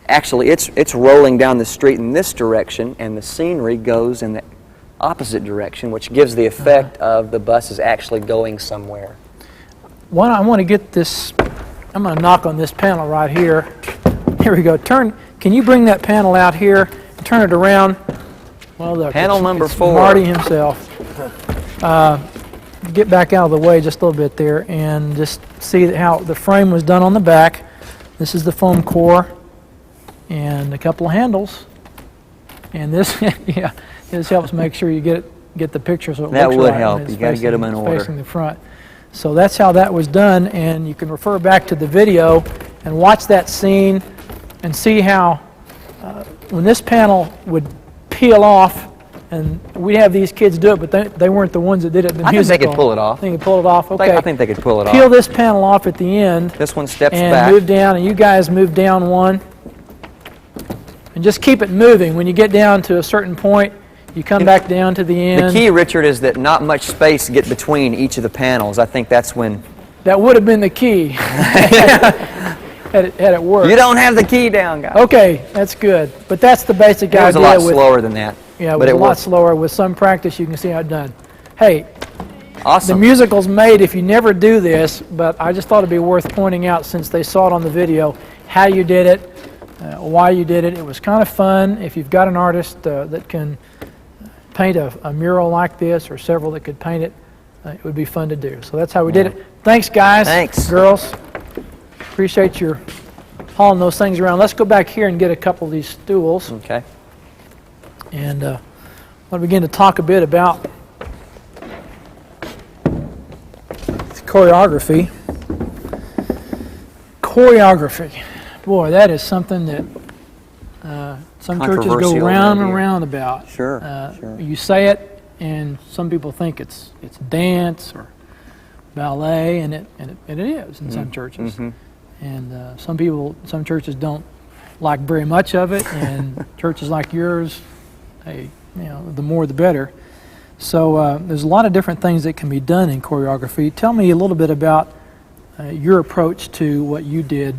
actually it's rolling down the street in this direction, and the scenery goes in the opposite direction, which gives the effect of the bus is actually going somewhere. I want to get this, I'm going to knock on this panel right here. Here we go. Can you bring that panel out here and turn it around? Well, look, Panel number 4. Marty himself. Get back out of the way just a little bit there and just see how the frame was done on the back. This is the foam core and a couple of handles. And this, yeah, this helps make sure you get the picture so it that looks would right. help. You got to get them in order. Facing the front. So that's how that was done, and you can refer back to the video and watch that scene and see how when this panel would peel off, and we'd have these kids do it, but they weren't the ones that did it in the musical. I think they could pull it off. I think they could pull it off? Okay. I think they could pull it off. Peel this panel off at the end. This one steps and back. Move down, and you guys move down one. And just keep it moving. When you get down to a certain point, you come back down to the end. The key, Richard, is that not much space get between each of the panels. I think that's when... That would have been the key. Had it worked. You don't have the key down, guys. Okay, that's good. But that's the basic idea. It was a lot slower than that. Yeah, it but was a lot slower. With some practice, you can see how it's done. Hey, awesome. The musical's made if you never do this, but I just thought it'd be worth pointing out, since they saw it on the video, how you did it, why you did it. It was kind of fun. If you've got an artist that can paint a mural like this, or several that could paint it, it would be fun to do. So that's how we did it. Thanks, guys. Thanks. Girls. Appreciate your hauling those things around. Let's go back here and get a couple of these stools. Okay. And I'll begin to talk a bit about choreography. Choreography. Boy, that is something that some churches go round and round about. Sure, sure. You say it, and some people think it's dance or ballet, and it is in some churches. Mm-hmm. And some churches don't like very much of it, and churches like yours, hey, you know, the more the better. So there's a lot of different things that can be done in choreography. Tell me a little bit about your approach to what you did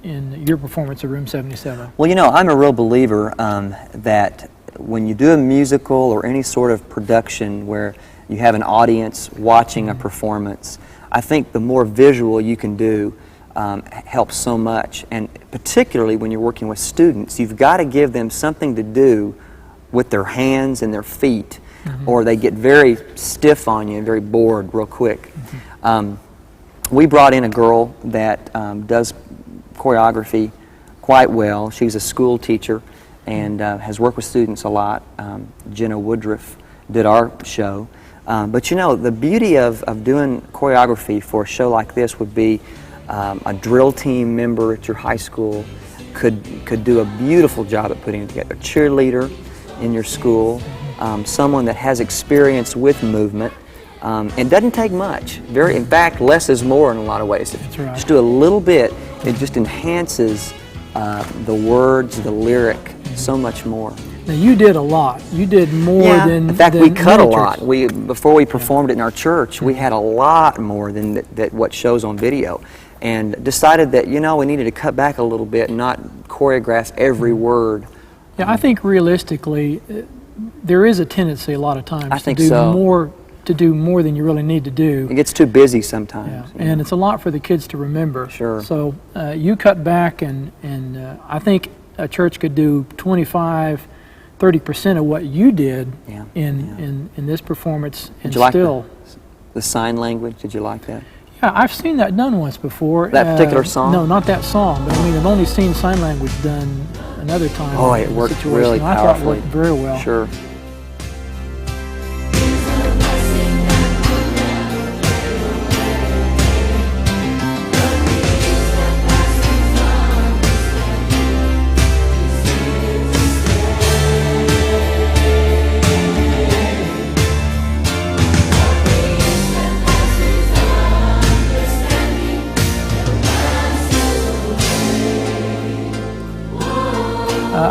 in your performance of Room 77. Well, you know, I'm a real believer that when you do a musical or any sort of production where you have an audience watching a performance, I think the more visual you can do, helps so much, and particularly when you're working with students, you've got to give them something to do with their hands and their feet, or they get very stiff on you and very bored real quick. We brought in a girl that does choreography quite well. She's a school teacher and has worked with students a lot. Jenna Woodruff did our show. But you know, the beauty of doing choreography for a show like this would be a drill team member at your high school could do a beautiful job at putting it together. A cheerleader in your school, someone that has experience with movement. It doesn't take much. In fact, less is more in a lot of ways. That's right. Just do a little bit, it just enhances the words, the lyric, so much more. Now you did a lot. You did more than. In fact, we cut a many lot. churches. Before we performed it in our church, we had a lot more than that what shows on video, and decided that we needed to cut back a little bit and not choreograph every word. Yeah, I think realistically, there is a tendency a lot of times I think to do so. more than you really need to do. It gets too busy sometimes. Yeah. And it's a lot for the kids to remember. Sure. So you cut back, and I think a church could do 25-30% of what you did in this performance, and Did you like still. the sign language? Did you like that? Yeah, I've seen that done once before. That particular song? No, not that song, but I mean, I've only seen sign language done another time. Oh, in it a worked situation. really I thought it powerfully. worked very well. Sure.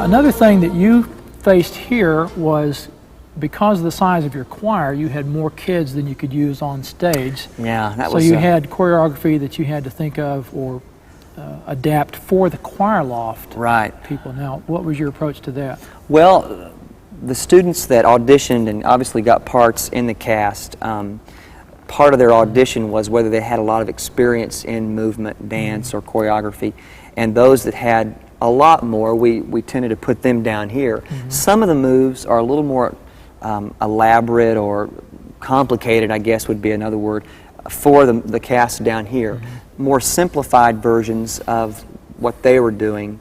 Another thing that you faced here was, because of the size of your choir, you had more kids than you could use on stage. Yeah, that so was. So you had choreography that you had to think of or adapt for the choir loft. Right. People. Now, what was your approach to that? Well, the students that auditioned and obviously got parts in the cast, part of their audition was whether they had a lot of experience in movement, dance, or choreography, and those that had a lot more, we tended to put them down here. Some of the moves are a little more elaborate or complicated, I guess would be another word, for the cast down here. More simplified versions of what they were doing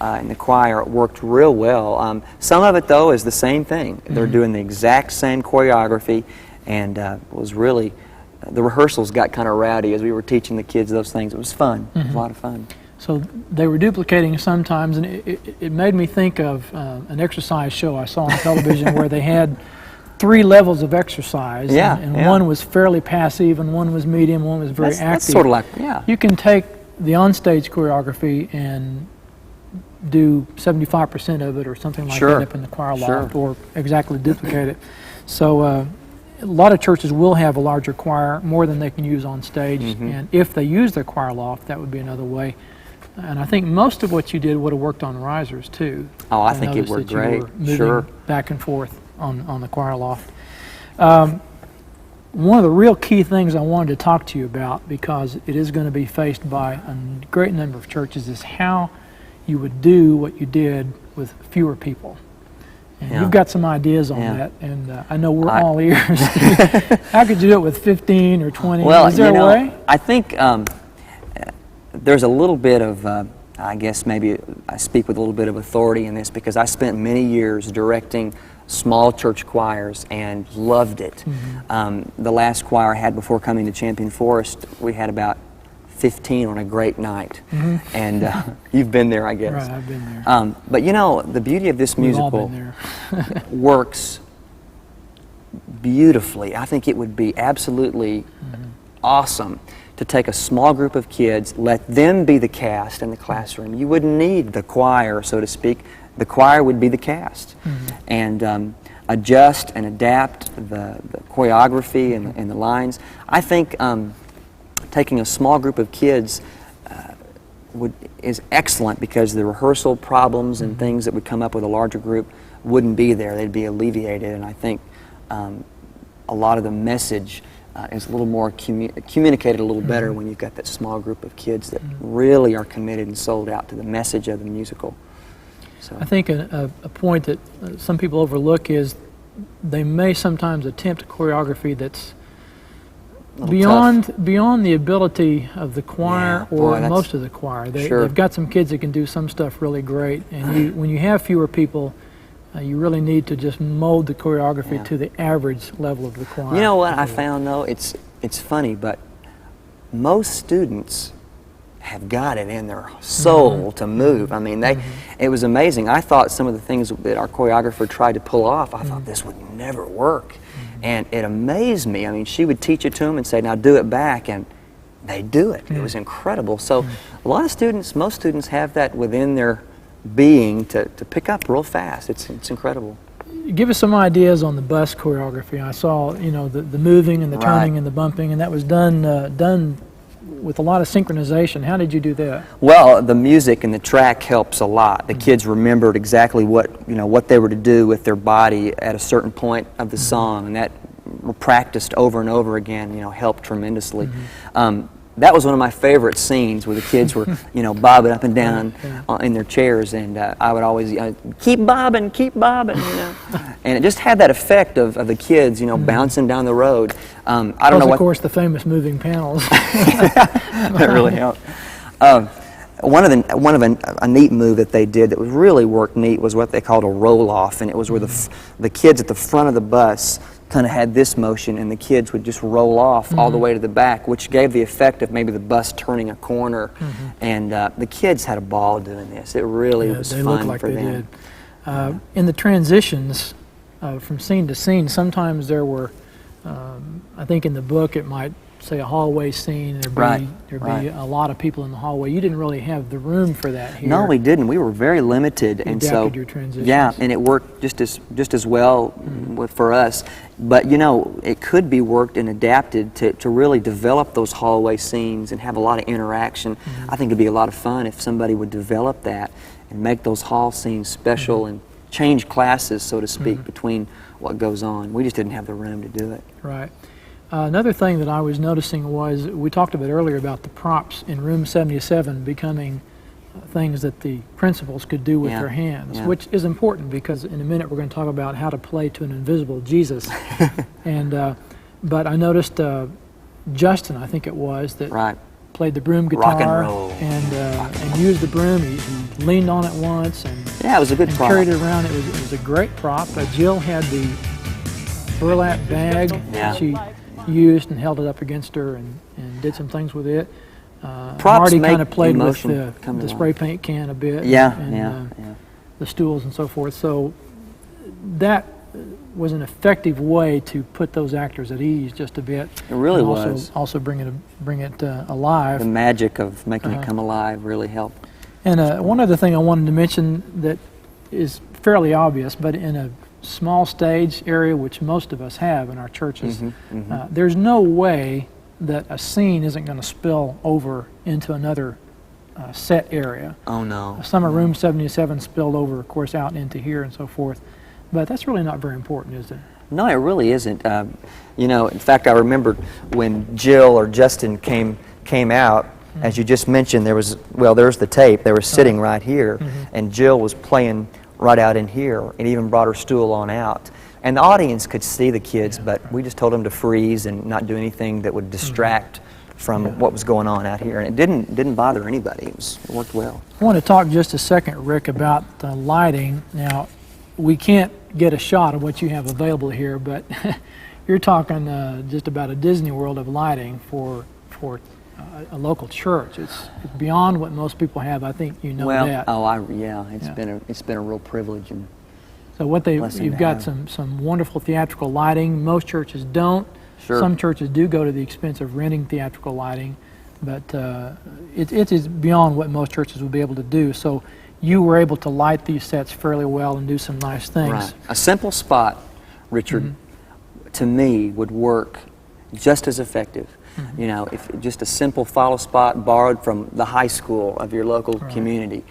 in the choir worked real well. Some of it, though, is the same thing. They're doing the exact same choreography, and was really, the rehearsals got kind of rowdy as we were teaching the kids those things. It was fun. It was a lot of fun. So they were duplicating sometimes, and it made me think of an exercise show I saw on television where they had 3 levels of exercise, and one was fairly passive, and one was medium, one was very active. That's sort of like, You can take the onstage choreography and do 75% of it or something like that up in the choir loft, or exactly duplicate it. So a lot of churches will have a larger choir, more than they can use on stage, and if they use their choir loft, that would be another way. And I think most of what you did would have worked on risers too. Oh, I think it worked great. You were moving back and forth on the choir loft. One of the real key things I wanted to talk to you about, because it is going to be faced by a great number of churches, is how you would do what you did with fewer people. And you've got some ideas on that, and I know we're all ears. How could you do it with 15 or 20? Well, is there a way? I think there's a little bit of, I guess maybe I speak with a little bit of authority in this, because I spent many years directing small church choirs and loved it. The last choir I had before coming to Champion Forest, we had about 15 on a great night. And you've been there, I guess. Right, I've been there. But you know, the beauty of this musical works beautifully. I think it would be absolutely awesome to take a small group of kids, let them be the cast in the classroom. You wouldn't need the choir, so to speak. The choir would be the cast. And adjust and adapt the choreography and the lines. I think taking a small group of kids is excellent, because the rehearsal problems and things that would come up with a larger group wouldn't be there. They'd be alleviated, and I think a lot of the message is a little more communicated a little better when you've got that small group of kids that really are committed and sold out to the message of the musical. So I think a point that some people overlook is they may sometimes attempt choreography that's beyond the ability of the choir or most of the choir. They've got some kids that can do some stuff really great, and when you have fewer people, you really need to just mold the choreography to the average level of the choir. You know what I found though? It's funny, but most students have got it in their soul to move. I mean, it was amazing. I thought some of the things that our choreographer tried to pull off, I thought this would never work. And it amazed me. I mean, she would teach it to them and say, now do it back, and they do it. It was incredible. So a lot of students, most students have that within their being to pick up real fast. It's incredible. Give us some ideas on the bus choreography. I saw, you know, the moving and the turning and the bumping, and that was done with a lot of synchronization. How did you do that? Well, the music and the track helps a lot. The kids remembered exactly what they were to do with their body at a certain point of the song, and that practiced over and over again, helped tremendously. That was one of my favorite scenes where the kids were, bobbing up and down in their chairs, and I would always keep bobbing, and it just had that effect of the kids, bouncing down the road. I don't know what. Of course, the famous moving panels. That really helped. One of a neat move that they did that was really worked neat was what they called a roll off, and it was where the kids at the front of the bus kind of had this motion, and the kids would just roll off all the way to the back, which gave the effect of maybe the bus turning a corner. And the kids had a ball doing this. It really was they fun looked like for they them. did. In the transitions from scene to scene, sometimes there were, I think in the book it might say a hallway scene, there'd be a lot of people in the hallway. You didn't really have the room for that here. No, we didn't. We were very limited, and so your transitions. Yeah, and it worked just as well for us. But it could be worked and adapted to really develop those hallway scenes and have a lot of interaction. I think it'd be a lot of fun if somebody would develop that and make those hall scenes special and change classes, so to speak, between what goes on. We just didn't have the room to do it. Right. Another thing that I was noticing was, we talked a bit earlier about the props in room 77 becoming things that the principals could do with their hands, which is important because in a minute we're going to talk about how to play to an invisible Jesus. But I noticed Justin, I think it was, that played the broom guitar rock and roll. And used the broom. He leaned on it once and it was a good prop. Carried it around. It was a great prop. Jill had the burlap bag that she used and held it up against her and did some things with it. Marty kind of played with the spray paint can a bit. The stools and so forth. So that was an effective way to put those actors at ease just a bit. It really was. Also bring it alive. The magic of making it come alive really helped. And one other thing I wanted to mention that is fairly obvious, but in a small stage area, which most of us have in our churches, there's no way that a scene isn't going to spill over into another set area. Oh no. Some of room 77 spilled over, of course, out into here and so forth. But that's really not very important, is it? No, it really isn't. In fact, I remember when Jill or Justin came out, as you just mentioned, there's the tape. They were sitting right here, and Jill was playing right out in here, and even brought her stool on out. And the audience could see the kids, but we just told them to freeze and not do anything that would distract from what was going on out here. And it didn't bother anybody. It worked well. I want to talk just a second, Rick, about the lighting. Now, we can't get a shot of what you have available here, but you're talking just about a Disney World of lighting for a local church. It's beyond what most people have. I think you know that. It's been a real privilege. And so you've got some wonderful theatrical lighting. Most churches don't. Sure. Some churches do go to the expense of renting theatrical lighting, but it is beyond what most churches will be able to do. So you were able to light these sets fairly well and do some nice things. Right. A simple spot, Richard, to me would work just as effective. If just a simple follow spot borrowed from the high school of your local community,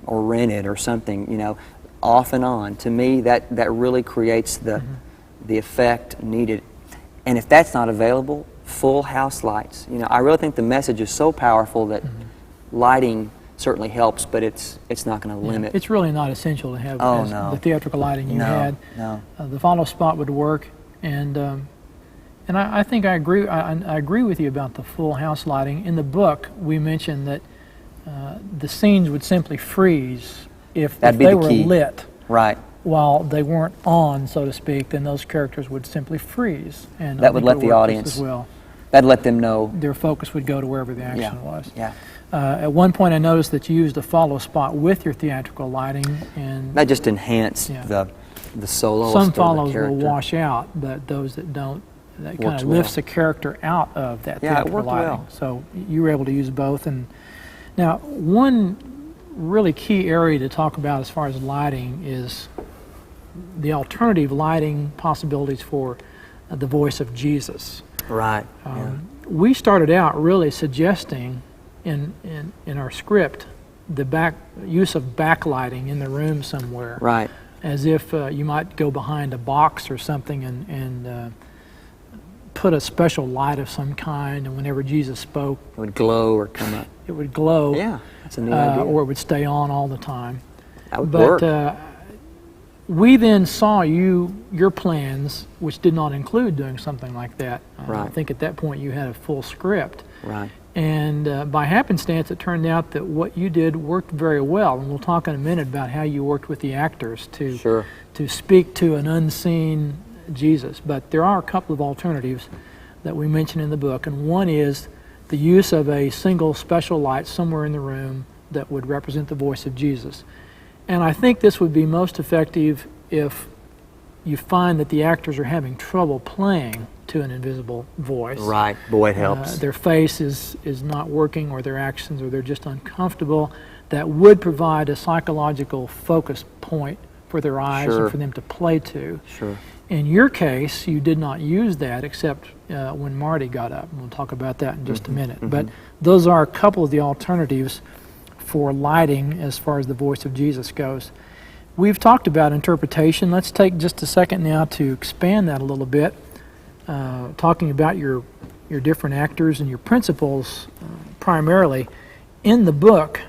or rented or something, off and on. To me, that really creates the effect needed. And if that's not available, full house lights. You know, I really think the message is so powerful that lighting certainly helps, but it's not going to limit. It's really not essential to have the theatrical lighting you No, had. no. The follow spot would work, and I think I agree. I agree with you about the full house lighting. In the book, we mentioned that the scenes would simply freeze if they were lit. Right. While they weren't on, so to speak, then those characters would simply freeze, and that would let the audience as well. That'd let them know their focus would go to wherever the action was. Yeah. At one point, I noticed that you used a follow spot with your theatrical lighting, and that just enhanced the soloist. Some follows will wash out, but those that don't, that kind of lifts a character out of that theatrical lighting. Well. So you were able to use both. And now, one really key area to talk about as far as lighting is the alternative lighting possibilities for the voice of Jesus. Right. We started out really suggesting in our script the use of backlighting in the room somewhere. Right. As if you might go behind a box or something and put a special light of some kind, and whenever Jesus spoke, it would glow or come up. It would glow. Yeah, that's a neat idea. Or it would stay on all the time. That would work. We then saw your plans, which did not include doing something like that. Right. I think at that point you had a full script. Right. And by happenstance, it turned out that what you did worked very well. And we'll talk in a minute about how you worked with the actors to speak to an unseen Jesus. But there are a couple of alternatives that we mention in the book. And one is the use of a single special light somewhere in the room that would represent the voice of Jesus. And I think this would be most effective if you find that the actors are having trouble playing to an invisible voice. Right. Boy, it helps. Their face is not working, or their actions, or they're just uncomfortable. That would provide a psychological focus point for their eyes and for them to play to. Sure. In your case, you did not use that except when Marty got up. We'll talk about that in just a minute. But those are a couple of the alternatives for lighting as far as the voice of Jesus goes. We've talked about interpretation. Let's take just a second now to expand that a little bit, talking about your different actors and your principles primarily. In the book,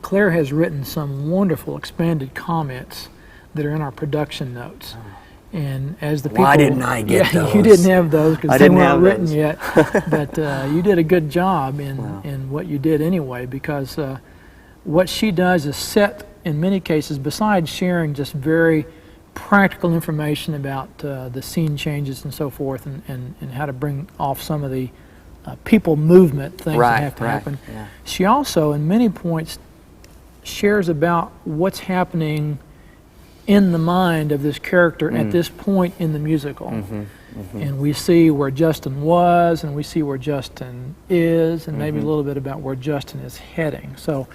Claire has written some wonderful expanded comments that are in our production notes. And as the people, why didn't I get those? You didn't have those because they weren't written those. yet. But you did a good job in what you did anyway, because what she does is set, in many cases, besides sharing just very practical information about the scene changes and so forth, and how to bring off some of the people movement things that have to happen. Yeah. She also, in many points, shares about what's happening in the mind of this character at this point in the musical. And we see where Justin was, and we see where Justin is, and maybe a little bit about where Justin is heading. So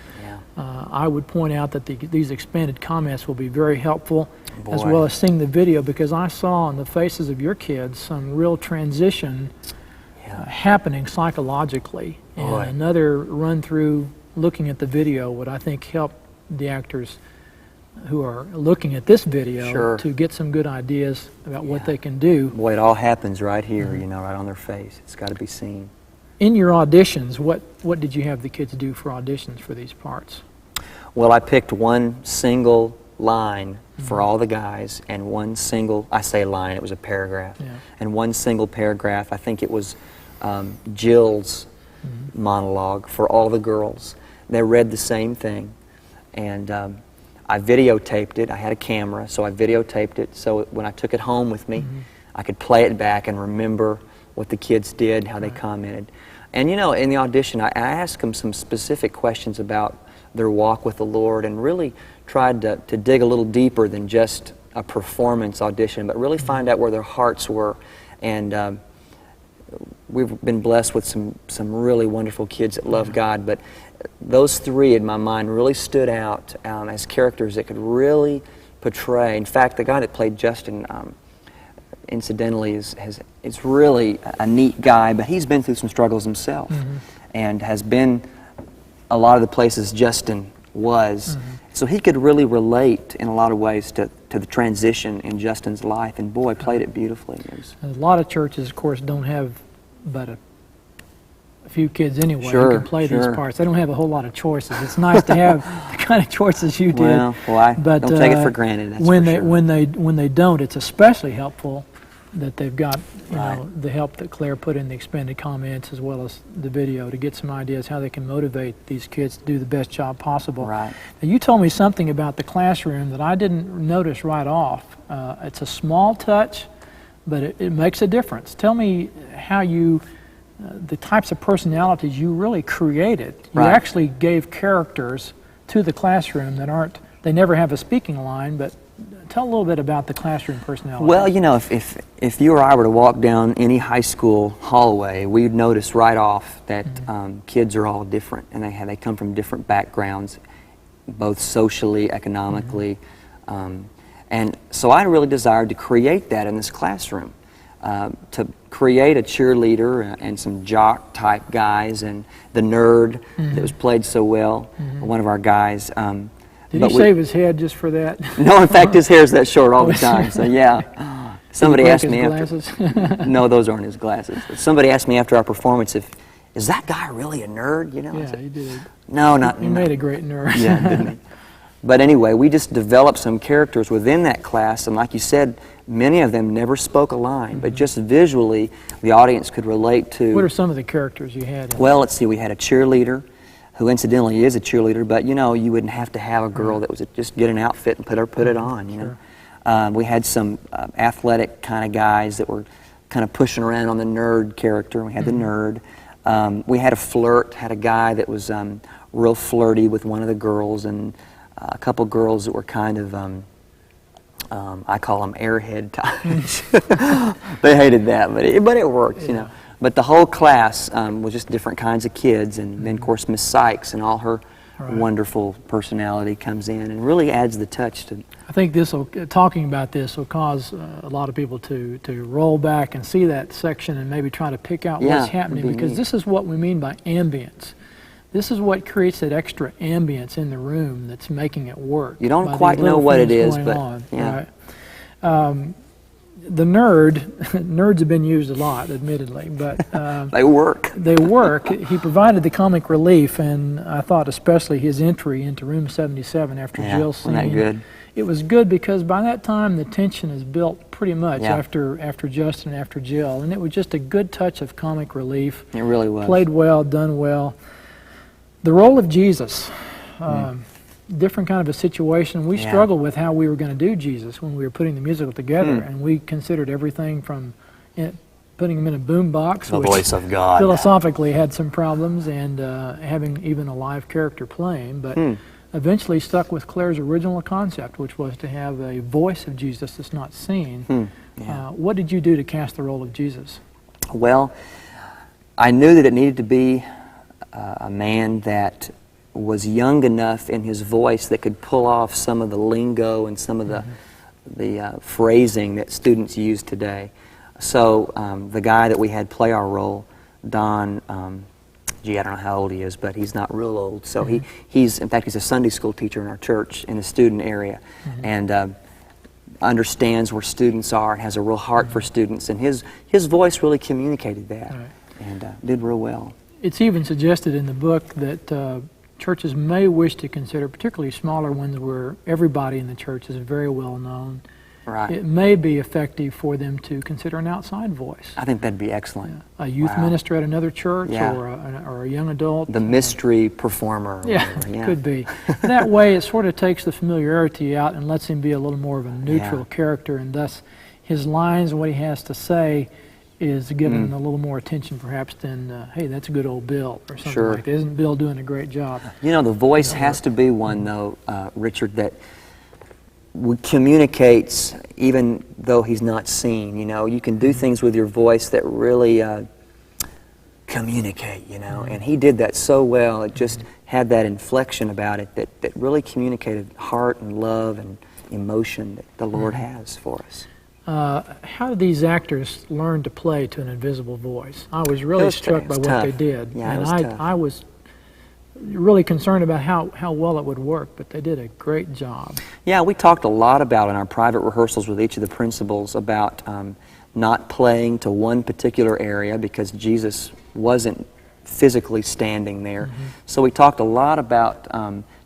I would point out that these expanded comments will be very helpful, as well as seeing the video, because I saw on the faces of your kids some real transition happening psychologically. And another run through looking at the video would, I think, help the actors who are looking at this video to get some good ideas about what they can do. Boy, it all happens right here, you know, right on their face. It's got to be seen. In your auditions, what did you have the kids do for auditions for these parts? Well, I picked one single line for all the guys, and one single, I say line, it was a paragraph, and one single paragraph, I think it was Jill's monologue for all the girls. They read the same thing, and I videotaped it. I had a camera, so I videotaped it, so when I took it home with me, I could play it back and remember what the kids did, how they commented. And you know, in the audition, I asked them some specific questions about their walk with the Lord, and really tried to dig a little deeper than just a performance audition, but really find out where their hearts were. And we've been blessed with some really wonderful kids that love God, but those three in my mind really stood out as characters that could really portray. In fact, the guy that played Justin, incidentally, is really a neat guy, but he's been through some struggles himself, and has been a lot of the places Justin was, So he could really relate in a lot of ways to the transition in Justin's life, and boy, played it beautifully. A lot of churches, of course, don't have but a few kids anyway Sure, who can play sure. these parts. They don't have a whole lot of choices. It's nice to have the kind of choices you did. Well, I but, don't take it for granted. That's when for they sure. when they don't, it's especially helpful that they've got the help that Claire put in the expanded comments as well as the video to get some ideas how they can motivate these kids to do the best job possible. Right. Now, you told me something about the classroom that I didn't notice right off. It's a small touch, but it makes a difference. Tell me how you, the types of personalities you really created. You Right. actually gave characters to the classroom that aren't, they never have a speaking line, but tell a little bit about the classroom personality. Well, you know, if you or I were to walk down any high school hallway, we'd notice right off that kids are all different, and they come from different backgrounds, both socially, economically, and so I really desired to create that in this classroom, to create a cheerleader and some jock type guys, and the nerd that was played so well, one of our guys. Did he shave his head just for that? No, in fact, his hair's that short all the time. So yeah, somebody asked me after. No, those aren't his glasses. Somebody asked me after our performance is that guy really a nerd? You know? Yeah, he did. No, not. He made a great nerd. Yeah, didn't he? But anyway, we just developed some characters within that class, and like you said, many of them never spoke a line, but just visually, the audience could relate to. What are some of the characters you had? Well, let's see. We had a cheerleader, who incidentally is a cheerleader, but you know, you wouldn't have to have a girl that was just get an outfit and put it on. You know, we had some athletic kind of guys that were kind of pushing around on the nerd character. We had the nerd. We had a flirt. Had a guy that was real flirty with one of the girls, and a couple girls that were kind of I call them airhead types. They hated that, but it worked. You know. But the whole class was just different kinds of kids, and then of course Miss Sykes and all her wonderful personality comes in and really adds the touch to. I think talking about this will cause a lot of people to roll back and see that section and maybe try to pick out what's happening, because this is what we mean by ambience. This is what creates that extra ambience in the room that's making it work. You don't quite know what it is, but yeah. Right. The nerds have been used a lot, admittedly, but they work. They work. He provided the comic relief, and I thought especially his entry into room 77 after Jill singing. Wasn't that good? It was good because by that time the tension is built pretty much after Justin, after Jill, and it was just a good touch of comic relief. It really was. Played well, done well. The role of Jesus. Different kind of a situation. We struggled with how we were going to do Jesus when we were putting the musical together, and we considered everything from putting him in a boom box, the which voice of God, philosophically had some problems, and having even a live character playing, but eventually stuck with Claire's original concept, which was to have a voice of Jesus that's not seen. What did you do to cast the role of Jesus? Well, I knew that it needed to be a man that was young enough in his voice that could pull off some of the lingo and some of the phrasing that students use today. So the guy that we had play our role, Don, I don't know how old he is, but he's not real old. So he's a Sunday school teacher in our church in the student area, and understands where students are and has a real heart for students. And his voice really communicated that, and did real well. It's even suggested in the book that churches may wish to consider, particularly smaller ones where everybody in the church is very well known. Right. It may be effective for them to consider an outside voice. I think that'd be excellent. A youth minister at another church, or a young adult. The mystery performer. Could be. That way it sort of takes the familiarity out and lets him be a little more of a neutral character, and thus his lines and what he has to say is given a little more attention perhaps than, hey, that's a good old Bill, or something like that. Isn't Bill doing a great job? You know, the voice has to be one, though, Richard, that communicates even though he's not seen. You know, you can do things with your voice that really communicate, you know, and he did that so well. It just had that inflection about it that really communicated heart and love and emotion that the Lord has for us. How did these actors learn to play to an invisible voice? I was really struck by what they did. Yeah, and I was really concerned about how well it would work, but they did a great job. Yeah, we talked a lot about in our private rehearsals with each of the principals about not playing to one particular area because Jesus wasn't physically standing there. So we talked a lot about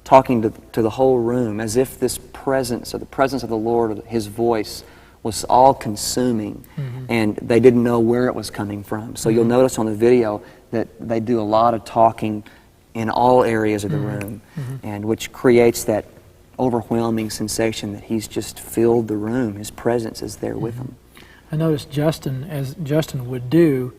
talking to the whole room as if this presence, or the presence of the Lord, or His voice, was all-consuming, and they didn't know where it was coming from. So you'll notice on the video that they do a lot of talking in all areas of the room, and which creates that overwhelming sensation that He's just filled the room. His presence is there with them. I noticed Justin, as Justin would do,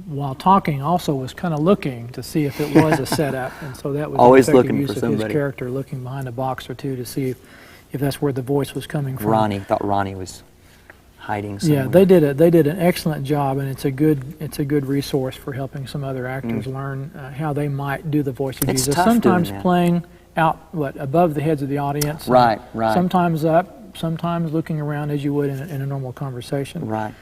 while talking, also was kind of looking to see if it was a setup, and so that was Always an effective looking use for of his somebody. character, looking behind a box or two to see if that's where the voice was coming from. Ronnie thought Ronnie was hiding somewhere. Yeah, they did an excellent job, and it's a good resource for helping some other actors learn how they might do the voice of It's Jesus. tough doing Sometimes that. playing out above the heads of the audience. Right, right. Sometimes up, sometimes looking around as you would in a normal conversation. Right.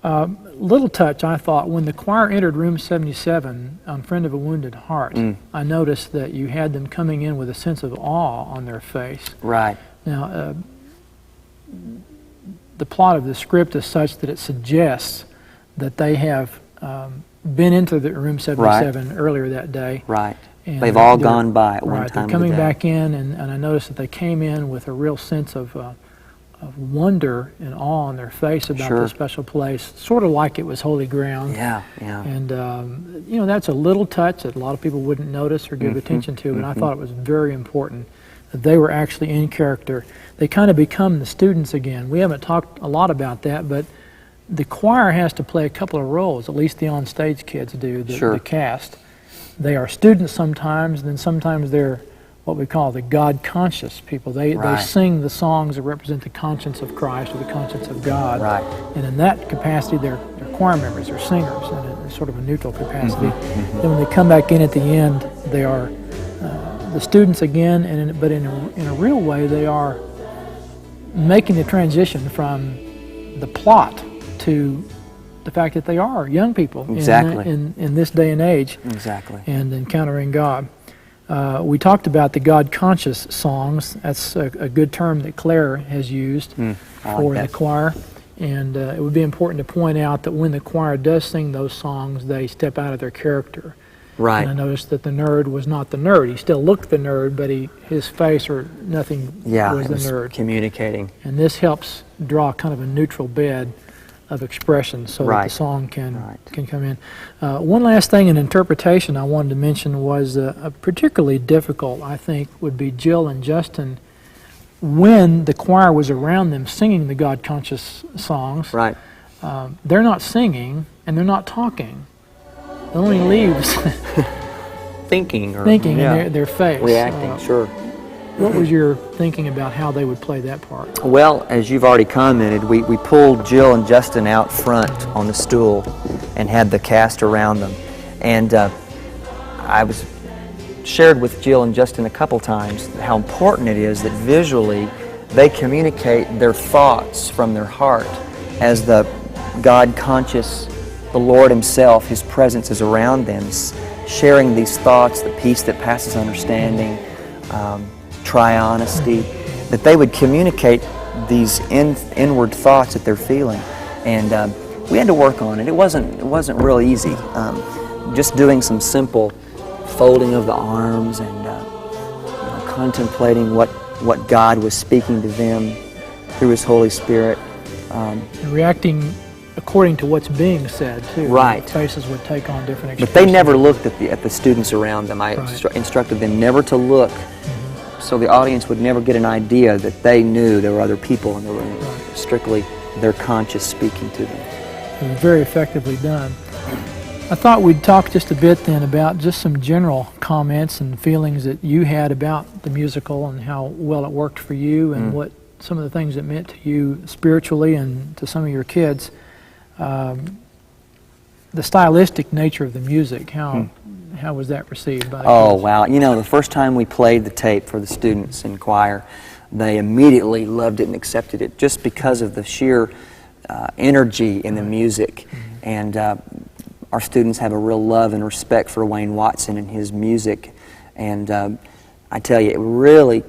Little touch, I thought, when the choir entered room 77 on Friend of a Wounded Heart, I noticed that you had them coming in with a sense of awe on their face. Right. Now, the plot of the script is such that it suggests that they have been into the room 77 earlier that day. Right. And They've all they're- gone by at one right, time they're coming of the day. back in, and I noticed that they came in with a real sense of wonder and awe on their face about Sure. this special place, sort of like it was holy ground. Yeah, yeah. And, you know, that's a little touch that a lot of people wouldn't notice or give attention to, but I thought it was very important that they were actually in character. They kind of become the students again. We haven't talked a lot about that, but the choir has to play a couple of roles, at least the on-stage kids do, the cast. They are students sometimes, and then sometimes they're what we call the God-conscious people. They sing the songs that represent the conscience of Christ or the conscience of God. Right. And in that capacity, they're choir members, they're singers, in sort of a neutral capacity. Then when they come back in at the end, they are the students again, but in a real way, they are making the transition from the plot to the fact that they are young people in this day and age. Exactly. And encountering God. We talked about the God-conscious songs. That's a good term that Claire has used for the choir. And it would be important to point out that when the choir does sing those songs, they step out of their character. Right. And I noticed that the nerd was not the nerd. He still looked the nerd, but his face or nothing was the nerd. Communicating. And this helps draw kind of a neutral bed of expression so that the song can come in. One last thing in interpretation I wanted to mention was particularly difficult, I think, would be Jill and Justin when the choir was around them singing the God-conscious songs. Right. They're not singing and they're not talking. It only leaves thinking in their face. Reacting, sure. What was your thinking about how they would play that part? Well, as you've already commented, we pulled Jill and Justin out front on the stool and had the cast around them. And I was shared with Jill and Justin a couple times how important it is that visually they communicate their thoughts from their heart as the God-conscious, the Lord Himself, His presence is around them, sharing these thoughts, the peace that passes understanding, tri-honesty, that they would communicate these inward thoughts that they're feeling. And we had to work on it. It wasn't real easy. Just doing some simple folding of the arms and contemplating what God was speaking to them through His Holy Spirit. And reacting according to what's being said, too. Right. Faces would take on different expressions. But they never looked at the students around them. I instructed them never to look, so the audience would never get an idea that they knew there were other people in the room. Strictly their conscience speaking to them. It was very effectively done. I thought we'd talk just a bit then about just some general comments and feelings that you had about the musical and how well it worked for you and what some of the things it meant to you spiritually and to some of your kids. The stylistic nature of the music, how was that received by the kids? Wow. You know, the first time we played the tape for the students in choir, they immediately loved it and accepted it just because of the sheer energy in the music. And our students have a real love and respect for Wayne Watson and his music. And I tell you, it really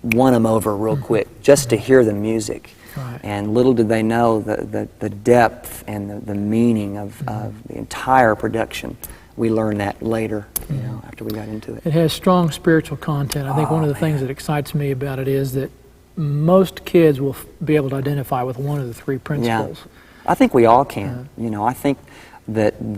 won them over real quick just to hear the music. Right. And little did they know the depth and the meaning of the entire production. We learned that later, you know, after we got into it. It has strong spiritual content. I think one of the things that excites me about it is that most kids will be able to identify with one of the three principles. Yeah. I think we all can. You know, I think that the